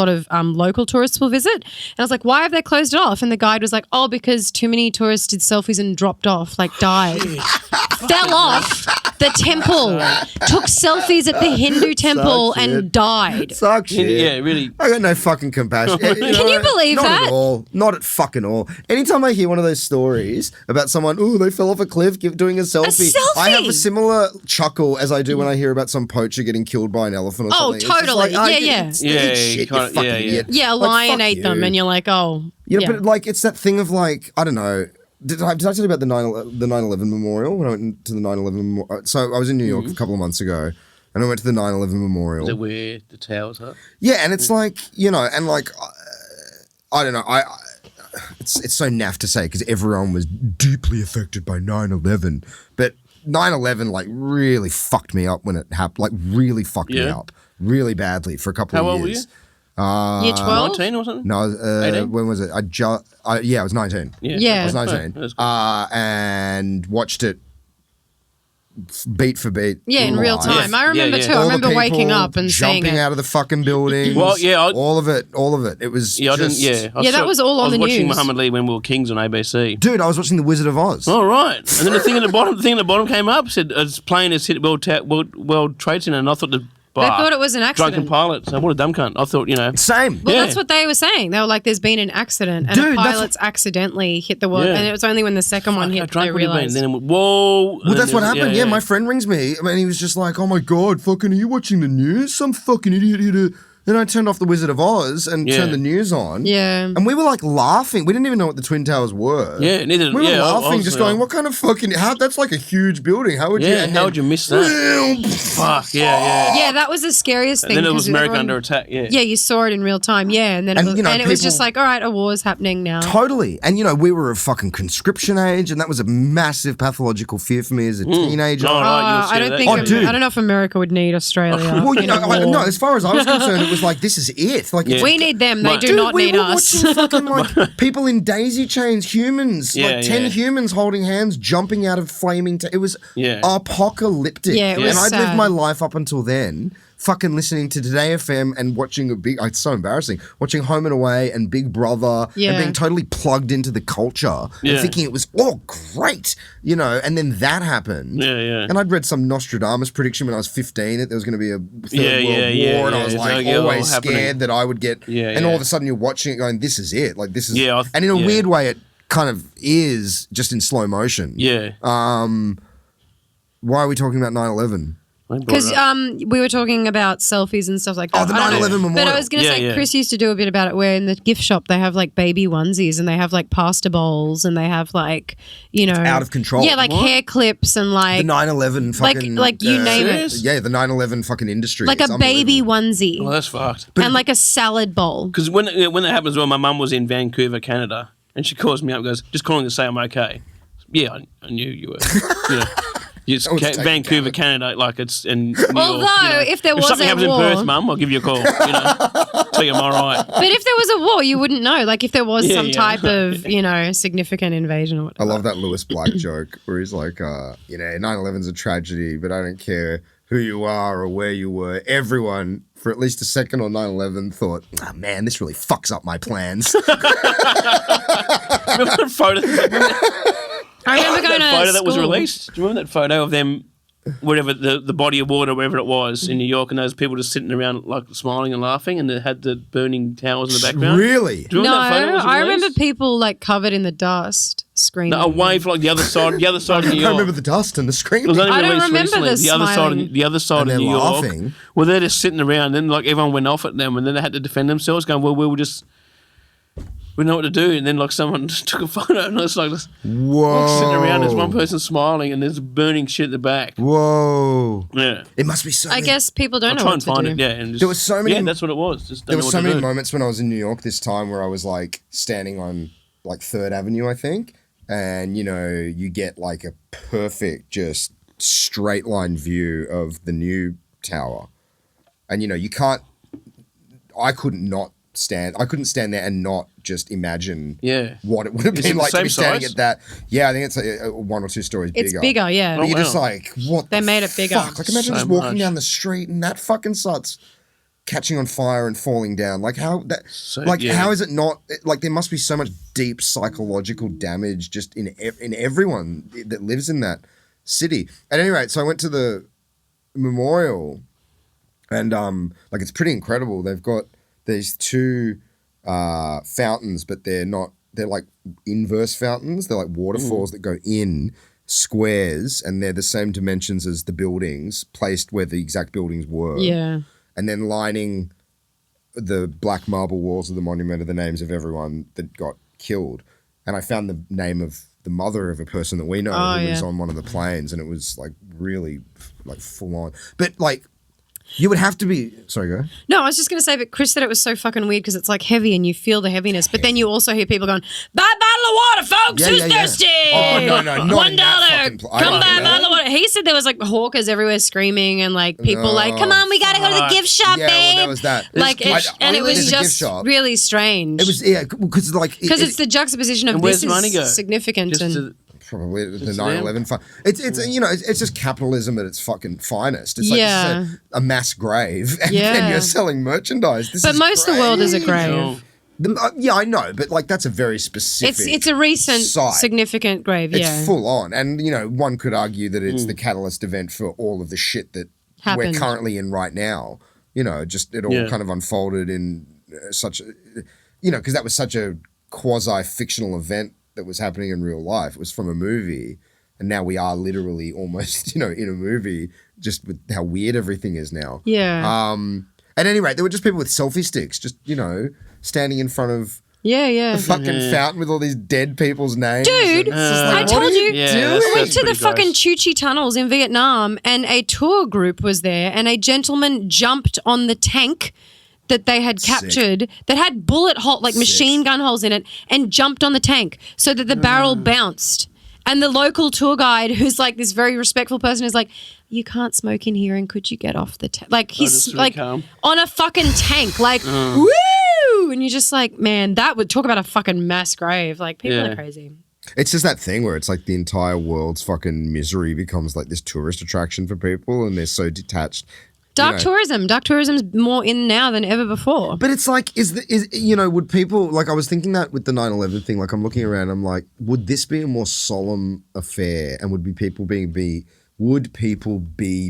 of local tourists will visit. And I was like, why have they closed it off? And the guide was like, oh, because too many tourists did selfies and dropped off, like died, fell off. the temple, took selfies at the Hindu temple Suck shit. and died. Suck shit. Yeah, really. I got no fucking compassion. Can you believe not that? Not at all. Not at fucking all. Anytime I hear one of those stories about someone, ooh, they fell off a cliff doing a selfie. I have a similar chuckle as I do when I hear about some poacher getting killed by an elephant or Oh, something. It's just totally. like, Yeah. It's Yeah, shit, you kinda- fucking yeah. idiot. Yeah, a Like, lion fuck ate them, you. and you're like, oh. Yeah, but like it's that thing of like, I don't know. Did I tell you about the 9/11 memorial when I went to the 9/11 memorial? So I was in New York a couple of months ago, and I went to the 9/11 memorial. Is it where the towers are? Yeah, and it's like, and like, I don't know, it's so naff to say because everyone was deeply affected by 9/11, but 9/11 like really fucked me up when it happened, like really fucked me up really badly for a couple How of old were years. you? Year 12? 19 or something? No, 18? when was it? I was 19. Yeah. I was 19. Oh, that's good. And watched it beat for beat. Yeah, in real live. time. I remember Yeah, yeah. too. I All the remember waking people up and seeing jumping it. out of the fucking buildings. Well, yeah, all of it. It was Yeah, I didn't. just, Yeah, Yeah, that was all on the I was watching news. Muhammad Ali when we were kings on ABC. Dude, I was watching The Wizard of Oz. All right, and then the thing at the bottom came up said as plane has hit World Trade Center, and I thought They thought it was an accident. drunken pilot. So what a dumb cunt. I thought Same. Well, Yeah. that's what they were saying. They were like, "There's been an accident, and Dude, a that's pilot's accidentally hit the world." Yeah. And it was only when the second one how hit that drunk they would he have been? realized. Then it went, whoa. Well, that's what happened. Yeah, my friend rings me, and he was just like, "Oh my god, fucking, are you watching the news? Some fucking idiot hit a." Then I turned off The Wizard of Oz and Yeah. turned the news on. Yeah. And we were like laughing. We didn't even know what the Twin Towers were. Yeah, neither. We were yeah, laughing, just going, "What kind of fucking? That's like a huge building. How would you?" Yeah, and how then- would you miss that? Fuck yeah. Yeah, that was the scariest thing. And then it was 'cause America everyone- under attack. Yeah. Yeah, you saw it in real time. Yeah, and then it And, was, you know, and it was people- just like, all right, a war's happening now. Totally. And, we were a fucking conscription age, and that was a massive pathological fear for me as a teenager. Oh, right, you'll see I don't that. think. Oh, dude. I don't know if America would need Australia. Well, in a war. no, as far as I was concerned, it was like, this is it. Like, Yeah. We need them. They Right. do dude, not we need were us. watching fucking like people in daisy chains, humans, Yeah, like 10 yeah. humans holding hands, jumping out of flaming. It was Yeah. apocalyptic. Yeah, it was and I'd lived sad. my life up until then, fucking listening to Today FM and watching it's so embarrassing, watching Home and Away and Big Brother Yeah. and being totally plugged into the culture Yeah. and thinking it was all great, and then that happened. Yeah, yeah. And I'd read some Nostradamus prediction when I was 15 that there was going to be a third Yeah, world yeah, war, and yeah, I was it's like all always happening. scared that I would get, Yeah, and all yeah. of a sudden you're watching it going, this is it. Like this is, Yeah, and in a yeah. weird way it kind of is just in slow motion. Yeah. Why are we talking about 9/11? Because we were talking about selfies and stuff like that. Oh, the I don't 9/11 know. memorial. But I was going to Yeah, say, yeah. Chris used to do a bit about it where in the gift shop they have like baby onesies and they have like pasta bowls and they have like, out of control. Yeah, like hair clips and like The 9/11 fucking like you name it. Serious? Yeah, the 9/11 fucking industry. Like It's a baby unbelievable. onesie Well, that's fucked. and like a salad bowl. Because when that happened as well, my mum was in Vancouver, Canada, and she calls me up and goes, just calling to say I'm okay. Yeah, I knew you were. It's was taken Vancouver, care Canada, like it's in New Although, York, if there was something a happens war- in Perth, Mum, I'll give you a call. Tell you I'm all right. But if there was a war, you wouldn't know. Like if there was Yeah, some yeah. type of, significant invasion or I whatever. love that Lewis Black joke where he's like, 9/11's a tragedy, but I don't care who you are or where you were. Everyone, for at least a second on 9/11, thought, oh, man, this really fucks up my plans. Remember that photo? I remember going that to photo that was school. released? Do you remember that photo of them, whatever, the body of water, wherever it was, in New York, and those people just sitting around, like, smiling and laughing, and they had the burning towers in the background? Really? Do you No, remember that photo was I remember released? people like covered in the dust screaming. No, away from like the other side of New I York. remember the dust and the It screaming. was only I don't released remember recently. the The other smiling. side, the other side And of they're New York. laughing. Well, they're just sitting around. Then like everyone went off at them, and then they had to defend themselves, going, "Well, we know what to do." And then like someone took a photo, and it's like Whoa. sitting around. There's one person smiling, and there's burning shit at the back. Whoa. Yeah, It must be so I many- guany people don't I'll know try what and to find do. it. Yeah, and just, There was so many- Yeah, that's what it was. Just don't There know were what so to many do. moments when I was in New York this time where I was like standing on like 3rd Avenue, I think, and you get like a perfect just straight line view of the new tower. And you can't I couldn't stand there and not just imagine Yeah. what it would have Is it been the like to same be standing size? at that. Yeah, I think it's 1 or 2 stories It's bigger. bigger, yeah. But Oh, you're just wow. like, what They the made it bigger. fuck? Like imagine So just walking much. down the street and that fucking starts catching on fire and falling down. Like how that So, like yeah. how is it not like there must be so much deep psychological damage just in everyone that lives in that city. At any rate, so I went to the memorial, and like it's pretty incredible. They've got these two fountains, but they're like inverse fountains. They're like waterfalls that go in squares, and they're the same dimensions as the buildings, placed where the exact buildings were. Yeah. And then lining the black marble walls of the monument are the names of everyone that got killed. And I found the name of the mother of a person that we know who was on one of the planes, and it was like really like full on. But like you would have to be sorry, go. No, I was just going to say, but Chris said it was so fucking weird because it's like heavy and you feel the heaviness, but then you also hear people going, buy a bottle of water, folks. Yeah, Who's yeah, yeah. thirsty? Oh, no, not $1. in that fucking Come buy a bottle of water. He said there was like hawkers everywhere screaming and like people like, come on, we got to go to the gift shop, Yeah, babe. well, there was that. Like, and it was just really strange. It was because like because it's the juxtaposition of And this where's money go? is significant Just and to- probably the Just 9/11 fun. It's you know it's just capitalism at its fucking finest. It's like Yeah. this is a mass grave, and Yeah. you're selling merchandise. This but is most of the world is a grave. Oh. Yeah, I know, but like that's a very specific. It's a recent site. significant grave. It's Yeah, full on, and you know one could argue that it's the catalyst event for all of the shit that Happened. we're currently in right now. You know, just it all kind of unfolded in such, because that was such a quasi fictional event that was happening in real life. It was from a movie. And now we are literally almost, in a movie, just with how weird everything is now. Yeah. At any rate, there were just people with selfie sticks, just, standing in front of yeah. the fucking fountain with all these dead people's names. Dude, And it's just like, I what told are you, Yeah, doing? that's- I went to the pretty fucking gross. Chu Chi tunnels in Vietnam and a tour group was there and a gentleman jumped on the tank that they had captured that had bullet hole, like machine gun holes in it, and jumped on the tank so that the barrel bounced. And the local tour guide, who's like this very respectful person, is like, you can't smoke in here and could you get off the tank? Like he's just really like calm. on a fucking tank, like, woo! And you're just like, man, that would talk about a fucking mass grave. Like people Yeah. are crazy. It's just that thing where it's like the entire world's fucking misery becomes like this tourist attraction for people and they're so detached. Dark tourism's more in now than ever before. But it's like, would people, like I was thinking that with the 9/11 thing, like I'm looking around, I'm like, would this be a more solemn affair and would people be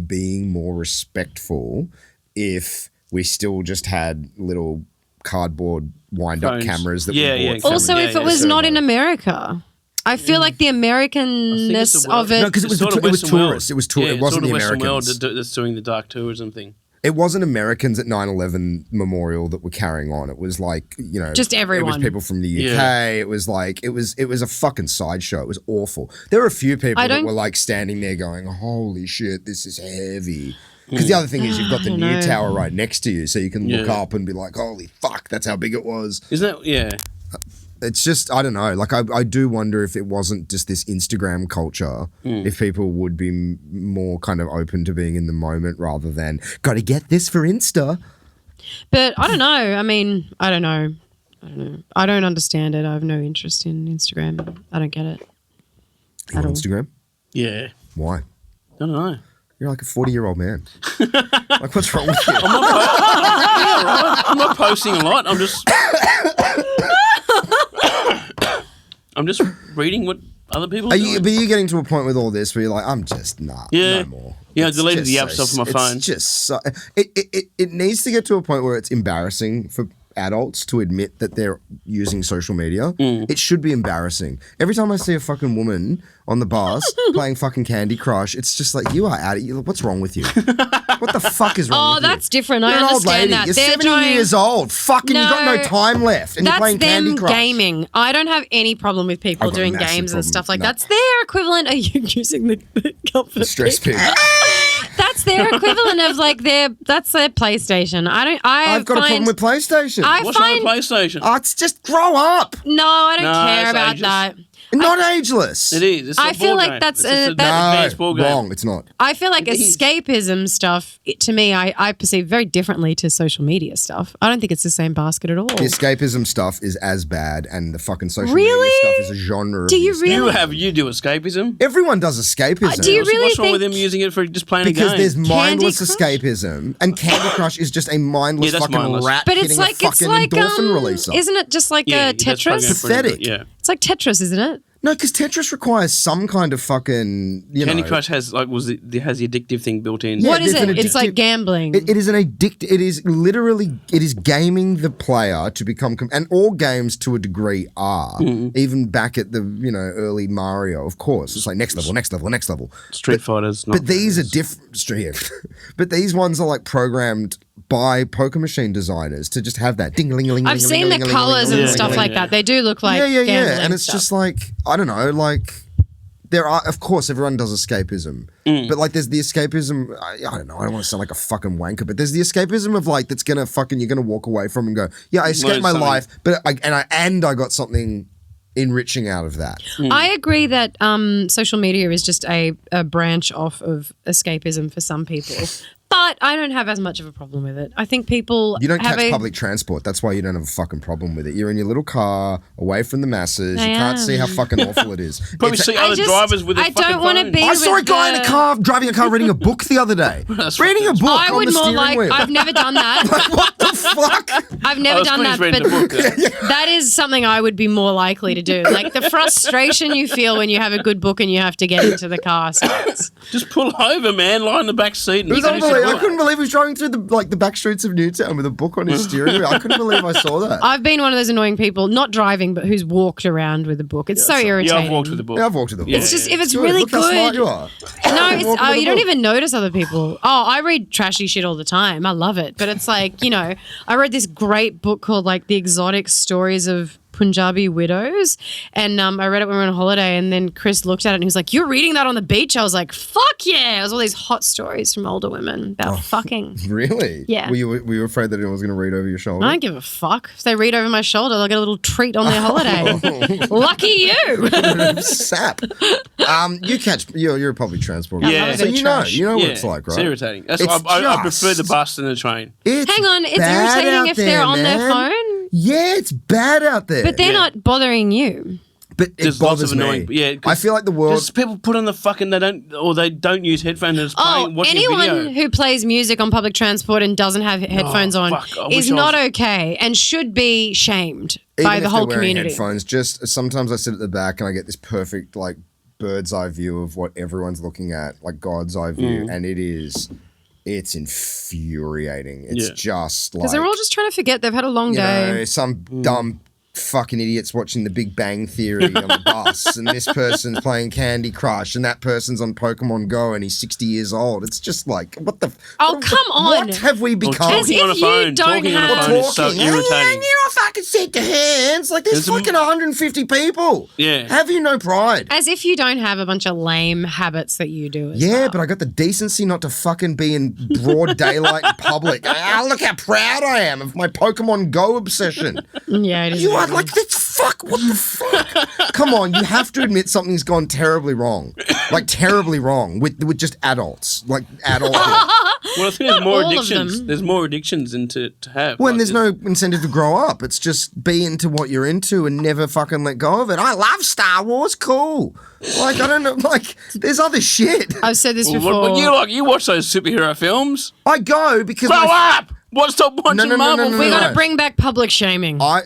being more respectful if we still just had little cardboard wind-up Phones. cameras that Yeah, we yeah, bought from- Also, if it was not in America, I feel like the Americanness the of world. it. No, because it was Sort of tourists. Western world. It was tourists. Yeah, It wasn't sort of the Western world Americans. that's doing the dark tourism thing. It wasn't Americans at 9/11 memorial that were carrying on. It was like, Just everyone. It was people from the UK. Yeah. It was like, it was a fucking sideshow. It was awful. There were a few people that were like standing there going, holy shit, this is heavy. Because the other thing is you've got the don't new know. tower right next to you, so you can look Yeah. up and be like, holy fuck, that's how big it was. Isn't that, yeah. It's just, I don't know. Like, I do wonder if it wasn't just this Instagram culture, if people would be more kind of open to being in the moment rather than, got to get this for Insta. But I don't know. I mean, I don't know. I don't understand it. I have no interest in Instagram. I don't get it. You on Instagram? Yeah. Why? I don't know. You're like a 40-year-old man. Like, what's wrong with you? I'm not posting a lot. I'm just reading what other people are doing. But you're getting to a point with all this where you're like, I'm just no more. Yeah, I It's deleted just the apps off my phone. It's just so, it needs to get to a point where it's embarrassing for adults to admit that they're using social media. It should be embarrassing. Every time I see a fucking woman on the bus playing fucking Candy Crush, it's just like, you are out of you. What's wrong with you? What the fuck is wrong Oh, with you? that's different. You're I an old understand lady. that. You're They're 70 trying- years old. Fucking, you got no No. time left. And you're That's playing Candy them Crush. gaming. I don't have any problem with people I've got a doing massive games and problem. stuff like No. that's their equivalent. Are you using the comfort Stress stick? pig. That's their equivalent of like that's their PlayStation. I've got a problem with PlayStation. What's wrong with PlayStation? Oh, it's just grow up. No, I don't No, care it's about ages. that. Not ageless. It is. It's I a feel ball like game. that's It's just a- an that- advanced ball game. Wrong. It's not. I feel like It is. escapism stuff, to me, I perceive very differently to social media stuff. I don't think it's the same basket at all. The escapism stuff is as bad, and the fucking social Really? media stuff is a genre. Do of you this really? now. You do escapism. Everyone does escapism. do you What's really wrong with think- them using it for just playing Because a game? there's mindless Crush? escapism, and Candy Crush is just a mindless Yeah, that's fucking mindless. rat But hitting it's like a fucking endorphin releaser. isn't it just like yeah, a that's programmed Tetris? for- Pathetic. Yeah. It's like Tetris, isn't it? No, because Tetris requires some kind of fucking, Candy Crush has has the addictive thing built in. Yeah, What is there's it? an It's like gambling. It is it is literally, it is gaming the player to become, and all games to a degree are, even back at the, early Mario, of course. It's like next level, next level, next level. Street Fighters. But these are different. But these ones are like programmed by poker machine designers to just have that ding-a-ling-a-ling. I've seen the colours and stuff like that. They do look like gambling and it's stuff. just like, I don't know, like there are, of course, everyone does escapism, but like there's the escapism. I don't know. I don't want to sound like a fucking wanker, but there's the escapism of like that's gonna fucking, you're gonna walk away from and go, yeah, I escaped my life, but I got something enriching out of that. I agree that social media is just a branch off of escapism for some people. But I don't have as much of a problem with it. I think people You don't have catch public transport. That's why you don't have a fucking problem with it. You're in your little car, away from the masses. You can't see how fucking awful it is. Probably see other drivers with their fucking I don't want to phone. be I saw a with guy in a car, driving a car, reading a book the other day. Reading a book I on would the more steering like, wheel. I've never done that. What the fuck? I've never done that, reading but the book. that is something I would be more likely to do. Like the frustration you feel when you have a good book and you have to get into the car. Just pull over, man. Lie in the back seat. And I couldn't believe he was driving through the back streets of Newtown with a book on his steering wheel. I couldn't believe I saw that. I've been one of those annoying people, not driving, but who's walked around with a book. It's so irritating. Yeah, I've walked with the book. Yeah, I've walked with the book. It's just, if it's really Look how smart good. you are. No, it's, Walking with a you don't book. even notice other people. Oh, I read trashy shit all the time. I love it. But it's like, I read this great book called like The Exotic Stories of Punjabi Widows. And I read it when we were on holiday, and then Chris looked at it and he was like, "You're reading that on the beach?" I was like, "Fuck yeah." It was all these hot stories from older women about fucking. Really? Yeah. Were you afraid that it was going to read over your shoulder? I don't give a fuck. If they read over my shoulder, they'll get a little treat on their holiday. Lucky you. Sap. You're a public transport. I Yeah. love a So bit of you know trash. what it's like, right? It's irritating. That's It's why I prefer the just- bus than the train. It's Hang on, it's bad irritating out if they're there, on their man. phone. Yeah, it's bad out there. But they're Yeah. not bothering you. But it There's lots bothers of me. annoying. Yeah, I feel like the world. Just people put on the fucking they don't use headphones. They're just playing, watching a anyone video. who plays music on public transport and doesn't have headphones on fuck, I is wish I not was- okay and should be shamed Even by if the they're whole wearing community. Headphones, just sometimes I sit at the back and I get this perfect like bird's eye view of what everyone's looking at, like God's eye view, and it's infuriating. It's just like Because they're all just trying to forget they've had a long day. some dumb fucking idiots watching The Big Bang Theory on the bus, and this person's playing Candy Crush, and that person's on Pokemon Go, and he's 60 years old. It's just like, what the? Oh, come on. What have we become? As Talking if on a you phone, don't talking on a have- phone is so Talking. irritating. You don't fucking shake your hands. Like, there's There's a- fucking 150 people. Yeah. Have you no pride? As if you don't have a bunch of lame habits that you do as Yeah, well. but I got the decency not to fucking be in broad daylight in public. Look how proud I am of my Pokemon Go obsession. Yeah, it is. You are weird. like, that's fuck. What the fuck? Come on, you have to admit something's gone terribly wrong. Like, terribly wrong with just adults. Like, adult. Well, I think there's more all of addictions. them. There's more addictions than to have. When Like, there's no incentive to grow up. It's just be into what you're into and never fucking let go of it. I love Star Wars. Cool. Like, I don't know. Like, there's other shit. I've said this What, before. what you like? You watch those superhero films? I go because Grow my up! Stop watching no, Marvel. no, we no. got to bring back public shaming. I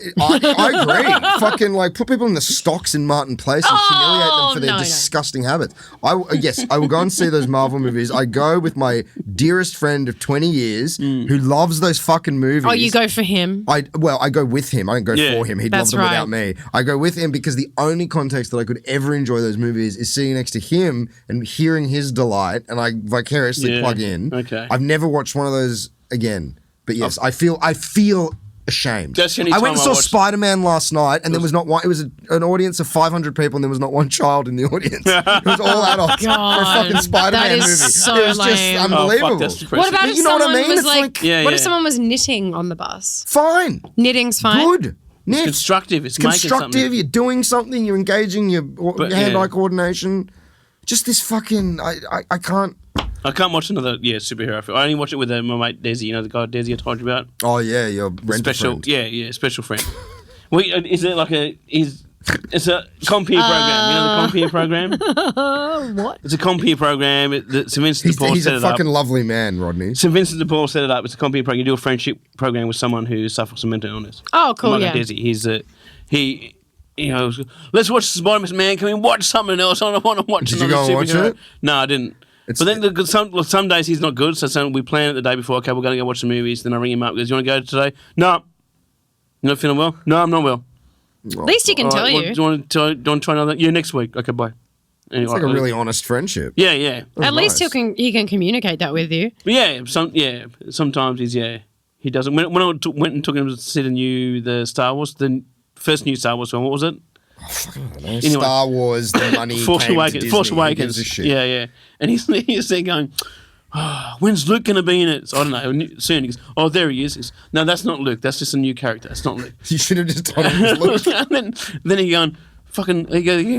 agree. Fucking like put people in the stocks in Martin Place and humiliate them for their no. disgusting habits. I will go and see those Marvel movies. I go with my dearest friend of 20 years who loves those fucking movies. Oh, you go for him. I go with him. I don't go Yeah. for him. He'd love That's them right. without me. I go with him because the only context that I could ever enjoy those movies is sitting next to him and hearing his delight, and I vicariously Yeah. plug in. Okay. I've never watched one of those again. But yes, I feel ashamed. That's the only I went time and I saw watched- Spider-Man last night, and there was not one. It was an audience of 500 people, and there was not one child in the audience. It was all adults for a God, fucking Spider-Man that is movie. so it was lame. just Oh, unbelievable. fuck, that's depressing. What about But if you know what I someone mean? was It's like, like- Yeah, what if yeah. someone was knitting on the bus? Fine, Knitting's fine. good. Knit. Constructive. It's making Constructive. something. You're doing something. You're engaging your hand-eye yeah. coordination. Just this fucking. I can't. I can't watch another superhero film. I only watch it with my mate Desi. You know the guy Desi I told you about. Oh yeah, your rental Special. friend. Yeah, special friend. Is it like it's a compere program. You know the compere program? What? It's a compere program. St. Vincent de Paul He's set a it up. fucking lovely man, Rodney. St. Vincent de Paul set it up. It's a compere program. You do a friendship program with someone who suffers from mental illness. Oh, cool, Like yeah. Desi. let's watch Spider-Man. Can we watch something else? I don't want to watch Did you another go and watch superhero. it? No, I didn't. But then some days he's not good, so we plan it the day before. Okay, we're going to go watch the movies. Then I ring him up. He goes, "You want to go today?" No. You not feeling well? No, I'm not well. At least he can tell you. Do you want to try another? Yeah, next week. Okay, bye. Anyway, It's like a really honest friendship. Yeah, yeah. At least nice. he can communicate that with you. Yeah, sometimes he doesn't. When I went and took him to see the Star Wars, the first new Star Wars film, what was it? Anyway. Star Wars, the money Force came Awakens. to Disney. Force Who Awakens. gives a shit? Yeah, yeah. And he's there going, when's Luke going to be in it? So, I don't know. Soon. He goes, oh, there he is. He goes, no, that's not Luke. That's just a new character. That's not Luke. You should have just told him it was Luke. And then he going,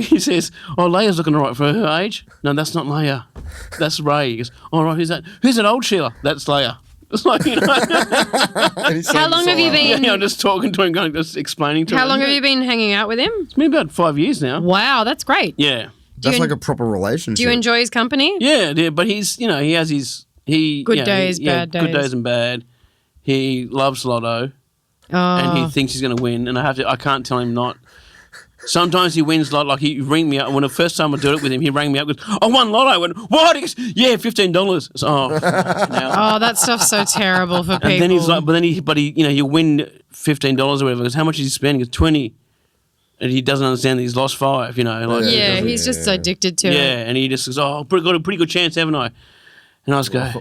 he says, oh, Leia's looking all right for her age. No, that's not Leia. That's Ray. He goes, all right, who's that? Who's that old Sheila? That's Leia. It's like, How long have you been? I'm just talking to him, just explaining to him. How long have you been hanging out with him? It's been about 5 years now. Wow, that's great. Yeah. That's like a proper relationship. Do you enjoy his company? Yeah, but he's, he has his... Good days, bad days. Good days and bad. He loves Lotto, and he thinks he's going to win, and I can't tell him not. Sometimes he wins like he ring me up. When the first time I did it with him, he rang me up. Goes, I won Lotto. I went, what? He goes, yeah, $15. So, Oh, that stuff's so terrible for people. and then he's like, he'll win $15 or whatever. He goes, how much is he spending? He goes, 20. And he doesn't understand that he's lost 5. Yeah, he's just addicted to it. Yeah, and he just goes, oh, I've got a pretty good chance, haven't I? And I was going,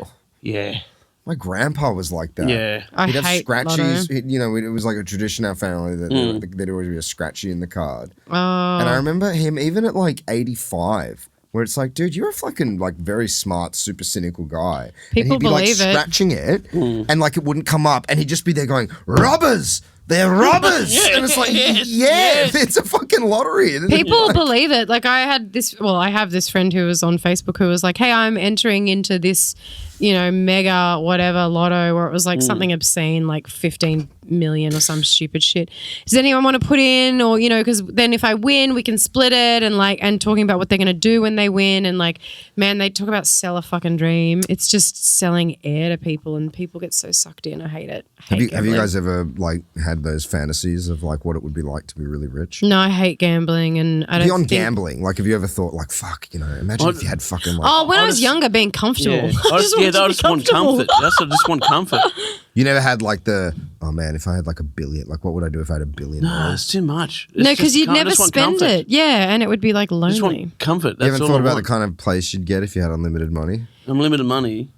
yeah. My grandpa was like that. Yeah. He'd have hate scratchies. Lotto. It was like a tradition in our family that there'd always be a scratchy in the card. Oh. And I remember him even at like 85, where it's like, dude, you're a fucking like very smart, super cynical guy. People and he'd be like believe it. scratching it, and like it wouldn't come up, and he'd just be there going, robbers. They're robbers. And it's like, yes. it's a fucking lottery. People believe it. Like I have this friend who was on Facebook who was like, hey, I'm entering into this, mega whatever lotto, where it was like something obscene, like 15 million or some stupid shit. Does anyone want to put in, or, because then if I win, we can split it, and talking about what they're going to do when they win. And like, man, they talk about sell a fucking dream. It's just selling air to people, and people get so sucked in. I hate it. Have you guys ever like had those fantasies of like what it would be like to be really rich? No, I hate gambling, and I don't Beyond think... gambling, like have you ever thought like, fuck, imagine if you had fucking like... Oh, when I was younger, being comfortable. Yeah. I just want comfort. I just want comfort. You never had like oh man, if I had like $1 billion, like what would I do if I had $1 billion? No, it's too much. No, because you'd never spend it. Yeah, and it would be like lonely. I just want comfort. You That's haven't all thought I about want. the kind of place you'd get if you had unlimited money? Unlimited money.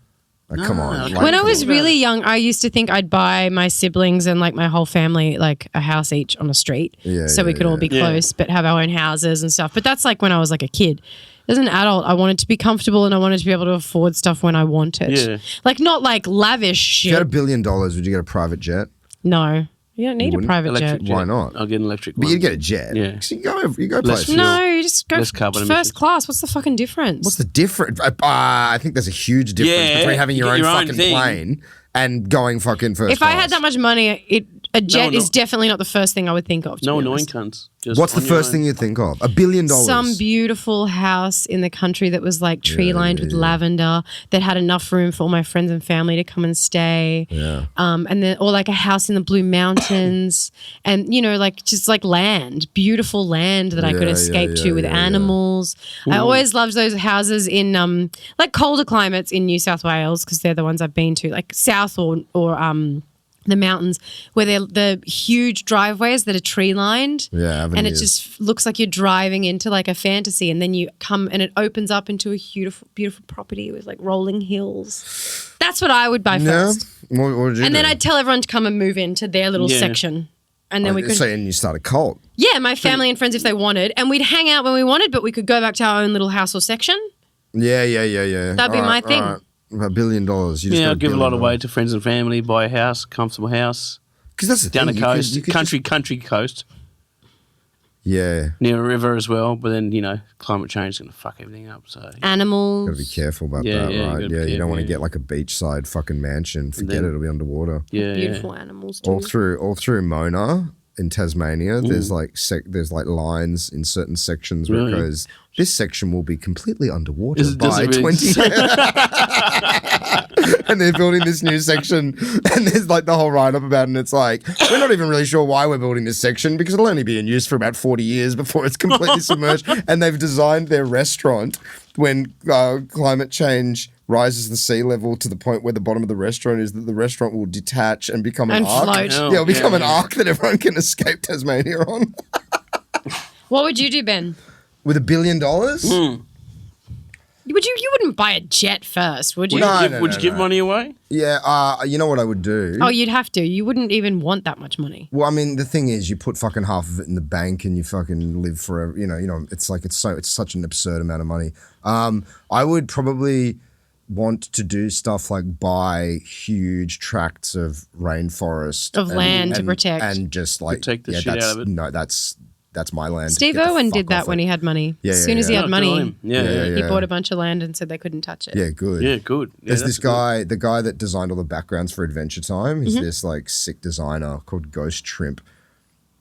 Like, come on. okay. Like, When I was really young, I used to think I'd buy my siblings and like my whole family like a house each on a street, so we could all be close, but have our own houses and stuff. But that's like when I was like a kid. As an adult, I wanted to be comfortable and I wanted to be able to afford stuff when I wanted. Yeah. Like not like lavish if you had shit. $1 billion, would you get a private jet? No, you don't need a wouldn't? private Electric jet. jet. Why not? I'll get an electric But one. you'd get a jet. Yeah. So you go Less places. fuel. No, you just go Less carbon first emissions. class. What's the fucking difference? What's the difference? I think there's a huge difference Yeah, between having you your get own your own fucking thing. plane and going fucking first if class. I had that much money, a jet no. is definitely not the first thing I would think of. to No be annoying honest. cunts. Just What's the on your first own. thing you'd think of? $1 billion. Some beautiful house in the country that was like tree lined with lavender, that had enough room for all my friends and family to come and stay. Yeah. And then, or like a house in the Blue Mountains, and like just like land, beautiful land that I could Yeah, escape yeah, to with yeah, yeah. animals. I always loved those houses in like colder climates in New South Wales, because they're the ones I've been to, like south or the mountains, where they're the huge driveways that are tree lined. Yeah, and it avenues. just looks like you're driving into like a fantasy, and then you come and it opens up into a beautiful, beautiful property with like rolling hills. That's what I would buy Yeah. first. What would you And do? then I'd tell everyone to come and move into their little Yeah. section. And then we could, So, and you start a cult. yeah, my family and friends if they wanted, and we'd hang out when we wanted, but we could go back to our own little house or section. Yeah. That'd be my thing. $1 billion. You just Yeah, got I'll give a lot $1 away to friends and family, buy a house, comfortable house, Because that's the down thing. the coast, You could country coast, yeah. near a river as well. But then, climate change is going to fuck everything up. So Animals. Got to be careful about Yeah, that, yeah, you right? gotta be Yeah, you don't want to careful, get like a beachside fucking mansion. Forget then- it, it'll be underwater. yeah, Beautiful animals too. All through Mona in Tasmania, there's like lines in certain sections where it Really? goes, this section will be completely underwater Does by it really 20. and they're building this new section, and there's like the whole write-up about it, and it's like, we're not even really sure why we're building this section because it'll only be in use for about 40 years before it's completely submerged. And they've designed their restaurant when climate change rises the sea level to the point where the bottom of the restaurant is that the restaurant will detach and become an And ark. float. Yeah, it'll become an ark that everyone can escape Tasmania on. What would you do, Ben? With $1 billion? You wouldn't buy a jet first, would you? Would you give money away? Yeah, you know what I would do? Oh, you'd have to. You wouldn't even want that much money. Well, I mean, the thing is, you put fucking half of it in the bank and you fucking live forever. You know, it's like it's such an absurd amount of money. I would probably want to do stuff like buy huge tracts of rainforest Of land to protect. and just like Protect the shit out of it. No, that's my land. Steve Get the Irwin fuck did that off when it. he had money. Yeah, as soon as he yeah. had Oh, good on money, him. Yeah. he bought a bunch of land and said they couldn't touch it. Yeah, good. Yeah, good. Yeah, There's that's this guy, the guy that designed all the backgrounds for Adventure Time. He's Mm-hmm. this like sick designer called Ghost Trimp.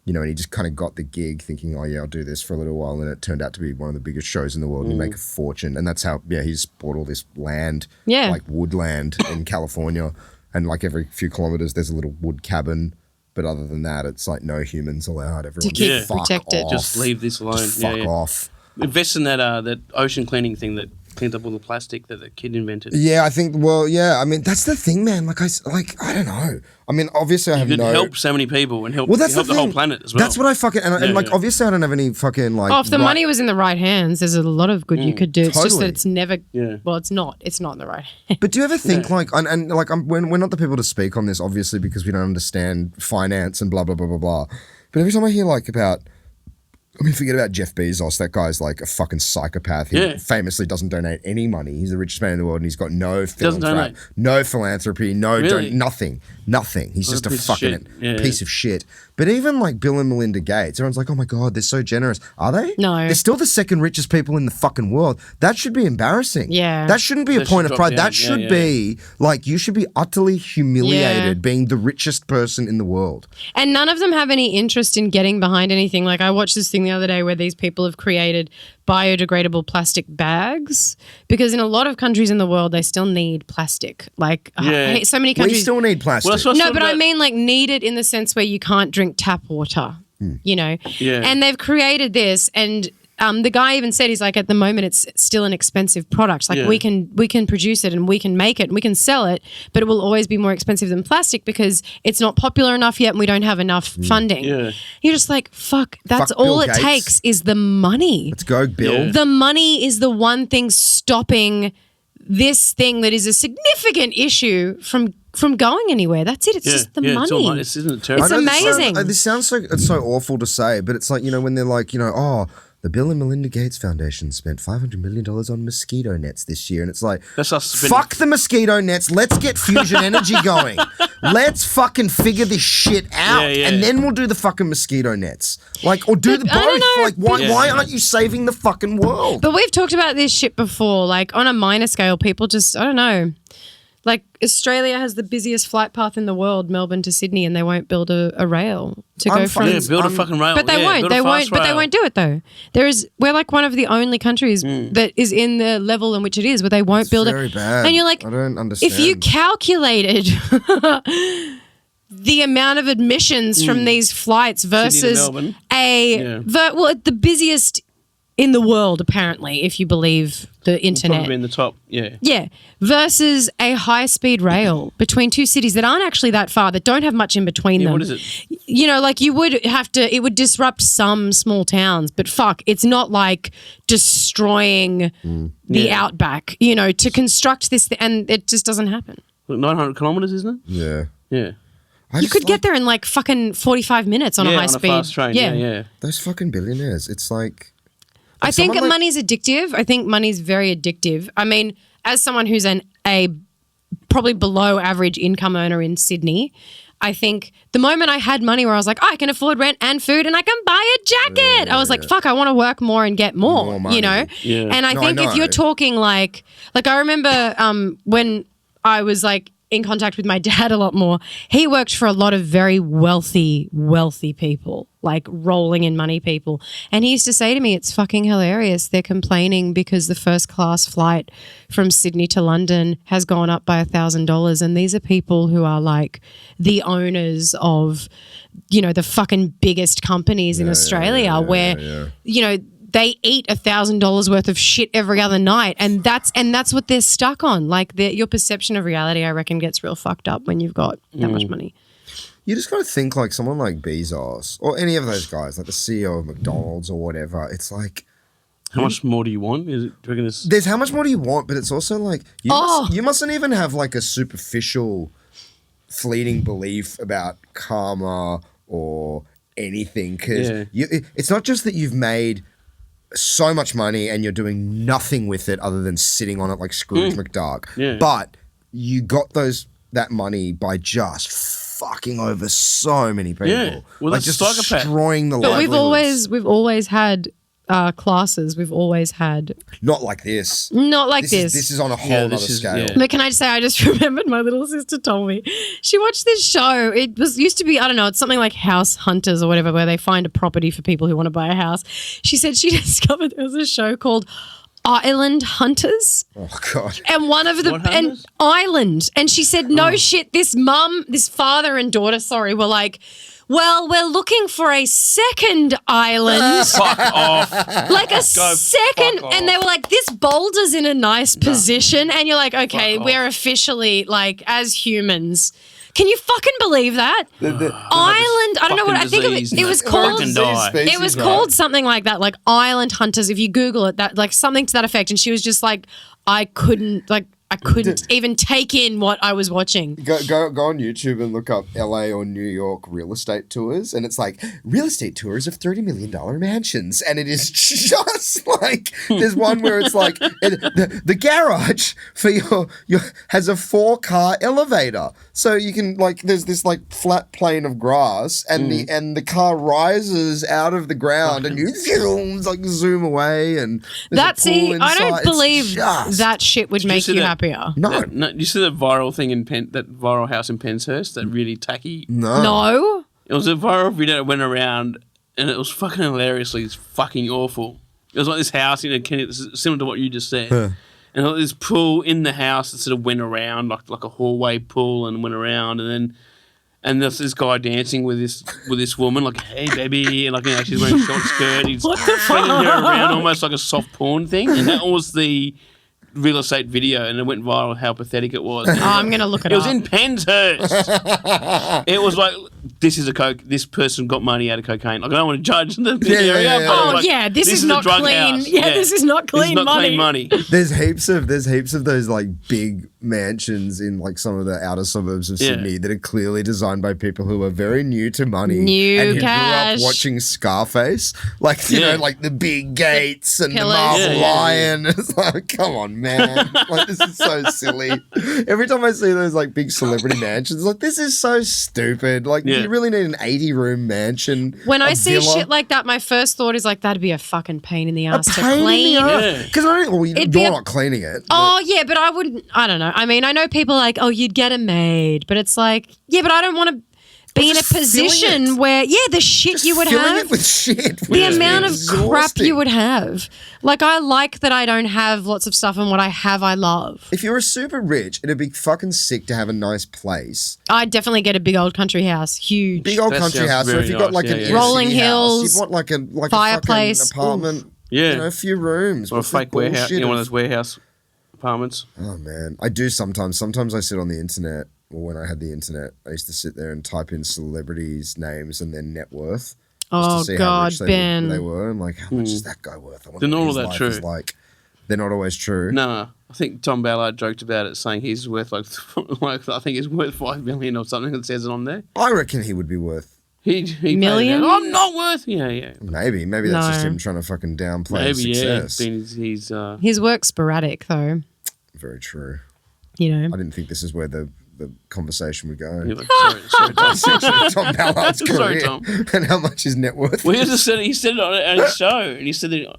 You know, and he just kind of got the gig thinking, oh yeah, I'll do this for a little while. And it turned out to be one of the biggest shows in the world and make a fortune. And that's how, he's bought all this land, Yeah. like woodland in California. And like every few kilometers, there's a little wood cabin. But other than that, it's like no humans allowed. Everyone keep just fuck protected. off. Just leave this alone. Just Yeah, fuck yeah. off. Invest in that ocean cleaning thing that cleans up all the plastic that the kid invented. Yeah, I think. Well, yeah. I mean, that's the thing, man. Like, I don't know. I mean, obviously, I have You could no. help so many people and help, Well, that's help the the whole thing. planet as well. That's what I fucking and like yeah. obviously I don't have any fucking like. Oh, if the right- money was in the right hands, there's a lot of good you could do. It's just Totally. that it's never. Yeah. Well, it's not. It's not in the right hands. But do you ever think like and like we're not the people to speak on this obviously because we don't understand finance and blah blah blah blah blah. But every time I hear like about. I mean, forget about Jeff Bezos. That guy's like a fucking psychopath. He Yeah. famously doesn't donate any money. He's the richest man in the world, and he's got no Doesn't donate. philanthropy, Really? nothing. He's just a piece of fucking shit. Yeah. piece of shit. But even like Bill and Melinda Gates, everyone's like, "Oh my god, they're so generous." Are they? No. They're still the second richest people in the fucking world. That should be embarrassing. Yeah. That shouldn't be a That point should of drop pride. down. That Yeah, should yeah. be like you should be utterly humiliated Yeah. being the richest person in the world. And none of them have any interest in getting behind anything. Like I watched this thing the other day where these people have created biodegradable plastic bags because in a lot of countries in the world they still need plastic. Like Yeah. so many We countries. still need plastic. Well, that's what I No, thought but I about- mean like need it in the sense where you can't drink tap water, you know? Yeah. And they've created this and the guy even said, he's like, at the moment, it's still an expensive product. Like Yeah. we can produce it and we can make it and we can sell it, but it will always be more expensive than plastic because it's not popular enough yet and we don't have enough funding. Yeah. You're just like, fuck, that's Fuck Bill all it Gates. takes is the money. Let's go, Bill. Yeah. The money is the one thing stopping this thing that is a significant issue from going anywhere. That's it. It's just the It's all money. money. Isn't it terrible? It's I know this sounds- amazing. This sounds so it's so awful to say, but it's like, you know, when they're like, you know, oh, the Bill and Melinda Gates Foundation spent $500 million on mosquito nets this year. And it's like, That's us spending- fuck the mosquito nets. Let's get fusion energy going. Let's fucking figure this shit out. Yeah, yeah. And then we'll do the fucking mosquito nets. Like, or do But the I don't both. know. Like, why, Yeah. why aren't you saving the fucking world? But we've talked about this shit before. Like on a minor scale, people just, I don't know. Like Australia has the busiest flight path in the world, Melbourne to Sydney, and they won't build a rail to I'm go from. fucking- Yeah, build a fucking rail. But they Yeah, won't. build a They won't. fast But they rail. won't do it though. We're like one of the only countries that is in the level in which it is, where they won't build very it. bad. And you're like, I don't understand. if you calculated the amount of admissions from these flights versus Melbourne. the busiest in the world, apparently, if you believe the internet. Probably in the top. Yeah. Yeah, versus a high-speed rail between two cities that aren't actually that far, that don't have much in between Yeah, them. what is it? You know, like you would have to, it would disrupt some small towns, but fuck, it's not like destroying the Yeah. outback, you know, to construct this, and it just doesn't happen. Look, 900 kilometres, isn't it? Yeah. Yeah. I You just could like get there in like fucking 45 minutes on a yeah, high on speed. a fast train. Yeah, yeah. those fucking billionaires. It's like, I think someone like- money's addictive. I think money's very addictive. I mean, as someone who's a probably below average income earner in Sydney, I think the moment I had money where I was like, I can afford rent and food and I can buy a jacket, I was like, fuck, I want to work more and get more money. you know? Yeah. And I No, think I if you're know. talking like I remember when I was like in contact with my dad a lot more. He worked for a lot of very wealthy people, like rolling in money people. And he used to say to me, it's fucking hilarious. They're complaining because the first class flight from Sydney to London has gone up by $1,000. And these are people who are like the owners of, the fucking biggest companies in Australia where, they eat $1,000 worth of shit every other night, and that's what they're stuck on. Like your perception of reality, I reckon, gets real fucked up when you've got that much money. You just got to think like someone like Bezos or any of those guys, like the CEO of McDonald's or whatever. It's like, how much more do you want? Do you reckon this? There's how much more do you want, but it's also like you mustn't even have like a superficial, fleeting belief about karma or anything, because it's not just that you've made so much money and you're doing nothing with it other than sitting on it like Scrooge McDuck. Yeah. But you got that money by just fucking over so many people. Yeah. Well, like just destroying the livelihoods. But we've always had classes. We've always had not like this. This is on a whole other scale. Yeah. But can I just say, I just remembered my little sister told me she watched this show. It used to be, I don't know, it's something like House Hunters or whatever, where they find a property for people who want to buy a house. She said she discovered there was a show called Island Hunters. Oh God! And one of the Island, and she said, no shit. This father and daughter, were like, well, we're looking for a second island. Fuck off. Like a second. And they were like, this boulder's in a nice position. And you're like, okay, we're officially like, as humans. Can you fucking believe that? Island, I don't know what, I think it was called. It was called something like that, like Island Hunters. If you Google it, that like something to that effect. And she was just like, I couldn't even take in what I was watching. Go on YouTube and look up LA or New York real estate tours, and it's like real estate tours of $30 million mansions, and it is just like there's one where it's like the garage for your has a 4-car elevator, so you can like there's this like flat plane of grass, and the car rises out of the ground, and you zoom away, and I don't believe that shit would make you happy. No. You see that viral thing that viral house in Penshurst, that really tacky? No. It was a viral video that went around, and it was fucking hilariously fucking awful. It was like this house, similar to what you just said. And like this pool in the house that sort of went around, like a hallway pool, and went around, and there's this guy dancing with this woman, like, hey, baby, and like, she's wearing a short skirt. He's flinging her around almost like a soft porn thing, and that was the real estate video, and it went viral how pathetic it was. I'm going to look it up. It was in Penshurst. It was like, this person got money out of cococaine. Like, I don't want to judge the area. But this is not clean. House. This is not clean money. There's heaps of those like big mansions in like some of the outer suburbs of Sydney that are clearly designed by people who are very new to money and who grew up watching Scarface. Like, you know, like the big gates and the marble lion. It's like, come on, man. Like, this is so silly. Every time I see those like big celebrity mansions, like, this is so stupid. Like, do you really need an 80-room mansion? When I see shit like that, my first thought is like, that'd be a fucking pain in the ass to clean. Because you're not cleaning it. But I wouldn't, I don't know. I mean, I know people are like, you'd get a maid, but it's like, but I don't want to be in a position where, the shit just you would filling have. It with shit. The amount of crap you would have. Like, I like that I don't have lots of stuff, and what I have, I love. If you were super rich, it'd be fucking sick to have a nice place. I'd definitely get a big old country house. Huge. Big old country house. Or if you got like an rolling hills, you'd want like a fireplace, a fucking apartment. A few rooms. Or a fake warehouse. One of those warehouse apartments. Oh, man. I do sometimes. Sometimes I sit on the internet. Well, when I had the internet, I used to sit there and type in celebrities' names and their net worth. Oh, God, Ben. They were. I'm like, how much is that guy worth? They're not all that true. Like, they're not always true. No. I think Tom Ballard joked about it, saying he's worth like I think he's worth $5 million or something. That says it on there. I reckon he would be worth. He million? I'm not worth. Yeah. Maybe that's just him trying to fucking downplay his success. He's his work's sporadic though. Very true. You know, I didn't think this is where the conversation would go. Like, sorry, Tom. Tom Ballard's career. Sorry, Tom. And how much his net worth Well, he said it on his show, and he said that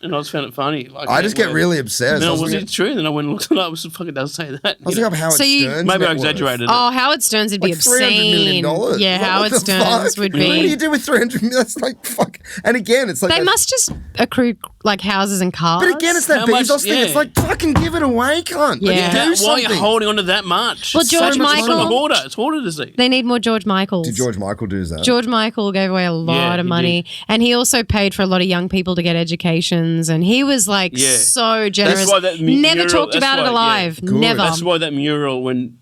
and I just found it funny. Like, I just get really obsessed. No, I was was looking it true? Then I went and looked it up. It fucking does say that. I was looking up Howard So you- Stern's Maybe I net worth. exaggerated it. Oh, Howard Stern's would be Like $300 obscene. million. Yeah, Like, Howard what the Stern's fuck? would What do you be. do with 300 million? That's like fuck. And again, it's like They that- must just accrue like houses and cars. But again, it's that How much- Bezos thing. yeah. It's like fucking give it away, cunt. Yeah. Like, Why do are you something. holding on to that much? Well, It's George so much Michael- It's hoarder. It's hoarder to see. They need more George Michaels. Did George Michael do that? George Michael gave away a lot Yeah, of he money, and he also paid for a lot of young people to get educations, and he was like Yeah. so generous. That's why that Never mural- talked that's about it why- alive. Good. Never. That's why that mural, when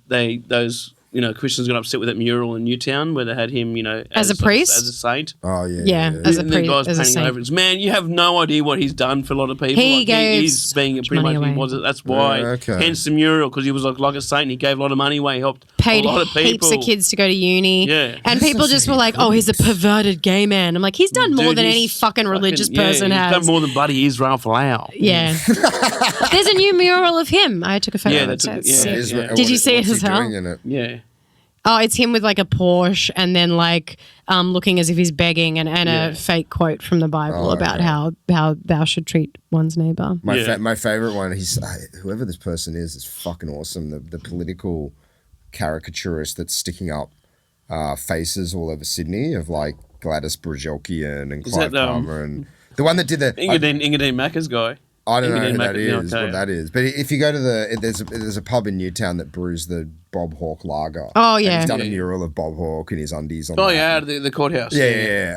those Christians got upset with that mural in Newtown where they had him, As a priest? as a saint. Oh yeah. Yeah, as a And the priest, guy's as a painting saint. over it. Man, you have no idea what he's done for a lot of people. He gave he's being much pretty money much. away. He was. That's why. Okay. Hence the mural, because he was like a saint. He gave a lot of money away. He helped Paid a lot of people. heaps of kids to go to uni. Yeah. And people just were like, oh, he's a perverted gay man. I'm like, he's done more Dude, than he's any fucking religious yeah, person he's has. done more than bloody Israel Folau. Yeah. There's a new mural of him. I took a photo Yeah, of it. that's a- It's yeah. sick. Israel- Did you see it what's as he well? doing in it? Yeah. Oh, it's him with like a Porsche and then like looking as if he's begging and Yeah. a fake quote from the Bible Oh, about okay. how thou should treat one's neighbor. My Yeah. my favorite one. He's whoever this person is fucking awesome. The political caricaturist that's sticking up faces all over Sydney of like Gladys Berejiklian and Is Clive that, Palmer and the one that did the. Engadine Macca's guy. I don't know Engadine who that Macca, yeah, is, okay. what that is. But if you go to there's a pub in Newtown that brews the Bob Hawke lager. Oh, And yeah. he's done a mural of Bob Hawke in his undies on. Oh that. yeah, out of the courthouse. Yeah.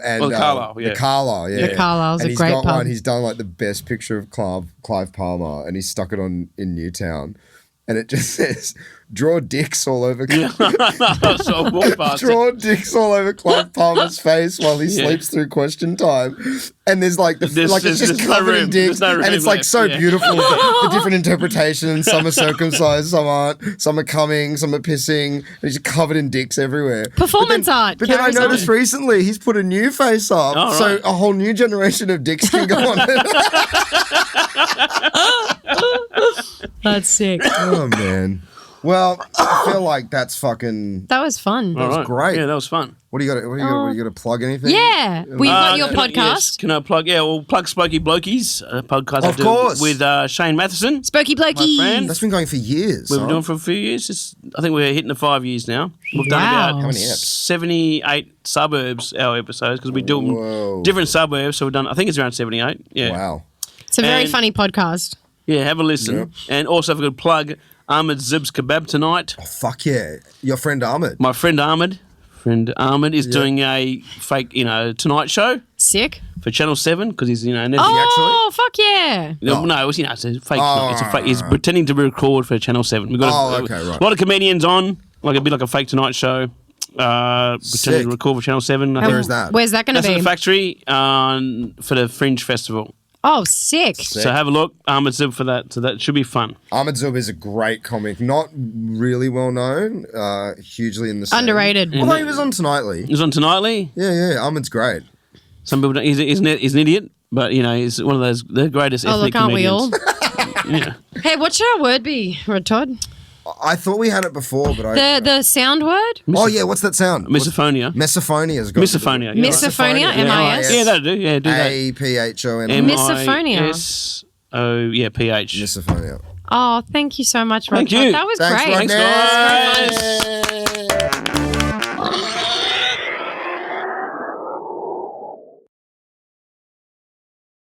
And Well, the Carlisle, yeah. The Carlisle, yeah. The Carlisle's and a he's great got pub. one. He's done like the best picture of Clive Palmer, and he stuck it on in Newtown, and it just says, "Draw dicks all over." So I walked past it. Draw dicks all over Clive Palmer's face while he Yeah. sleeps through question time, and there's like it's just there's no covered in room. dicks, There's no room and it's like left, so yeah. beautiful. The different interpretations. Some are circumcised, some aren't. Some are coming, some are pissing. And he's just covered in dicks everywhere. Performance art. But then I carries noticed on. recently he's put a new face up, Oh, so right. a whole new generation of dicks can go on it. That's sick. Oh man. Well, I feel like that's fucking. That was fun. All was great. Yeah, that was fun. What do you got? What do you got to plug anything? Yeah. We've got your podcast. Yes. Can I plug? Yeah, we'll plug Spokey Blokies, a podcast I Of do course. with Shane Matheson. Spooky Blokey. My friend. That's been going for years. We've been huh? doing it for a few years. I think we're hitting the 5 years now. We've Wow. done How about many eps? 78 suburbs, our episodes, because we do them Whoa. different suburbs. So we've done, I think it's around 78. Yeah. Wow. It's a very And- funny podcast. Yeah, have a listen. Yep. And also, if I could plug Ahmed Zib's Kebab tonight. Oh, fuck yeah. Your friend Ahmed. My friend Ahmed is doing a fake, Tonight Show Sick. for Channel 7 because he's, Oh, fuck yeah. No, it's it's a fake. Oh, it's a fake. He's right. pretending to record for Channel 7. We've got Oh, okay, right. a lot of comedians on, like a bit like a fake Tonight Show, pretending Sick. to record for Channel 7. I Where think is that? Where's that going to that's at be? the factory for the Fringe Festival. Oh, sick. So have a look, Ahmed Zib, for that. So that should be fun. Ahmed Zub is a great comic. Not really well known, hugely in the scene. Underrated. Although he was on Tonightly. He's on Tonightly. Yeah. Ahmed's great. Some people don't. He's an idiot, but he's one of those the greatest Oh, ethnic look, aren't we comedians. all? Yeah. Hey, what should our word be, Rod Todd? I thought we had it before, but I. The sound word? Oh yeah, what's that sound? Misophonia. Misophonia's got. Misophonia. Yeah, Misophonia, yeah. MIS? Yeah, that'll do. Yeah, do that. APHON. Misophonia. PH. Misophonia. Oh, thank you so much, Rod Thank Todd. you. That was Thanks, great. Rodney. Thanks, guys.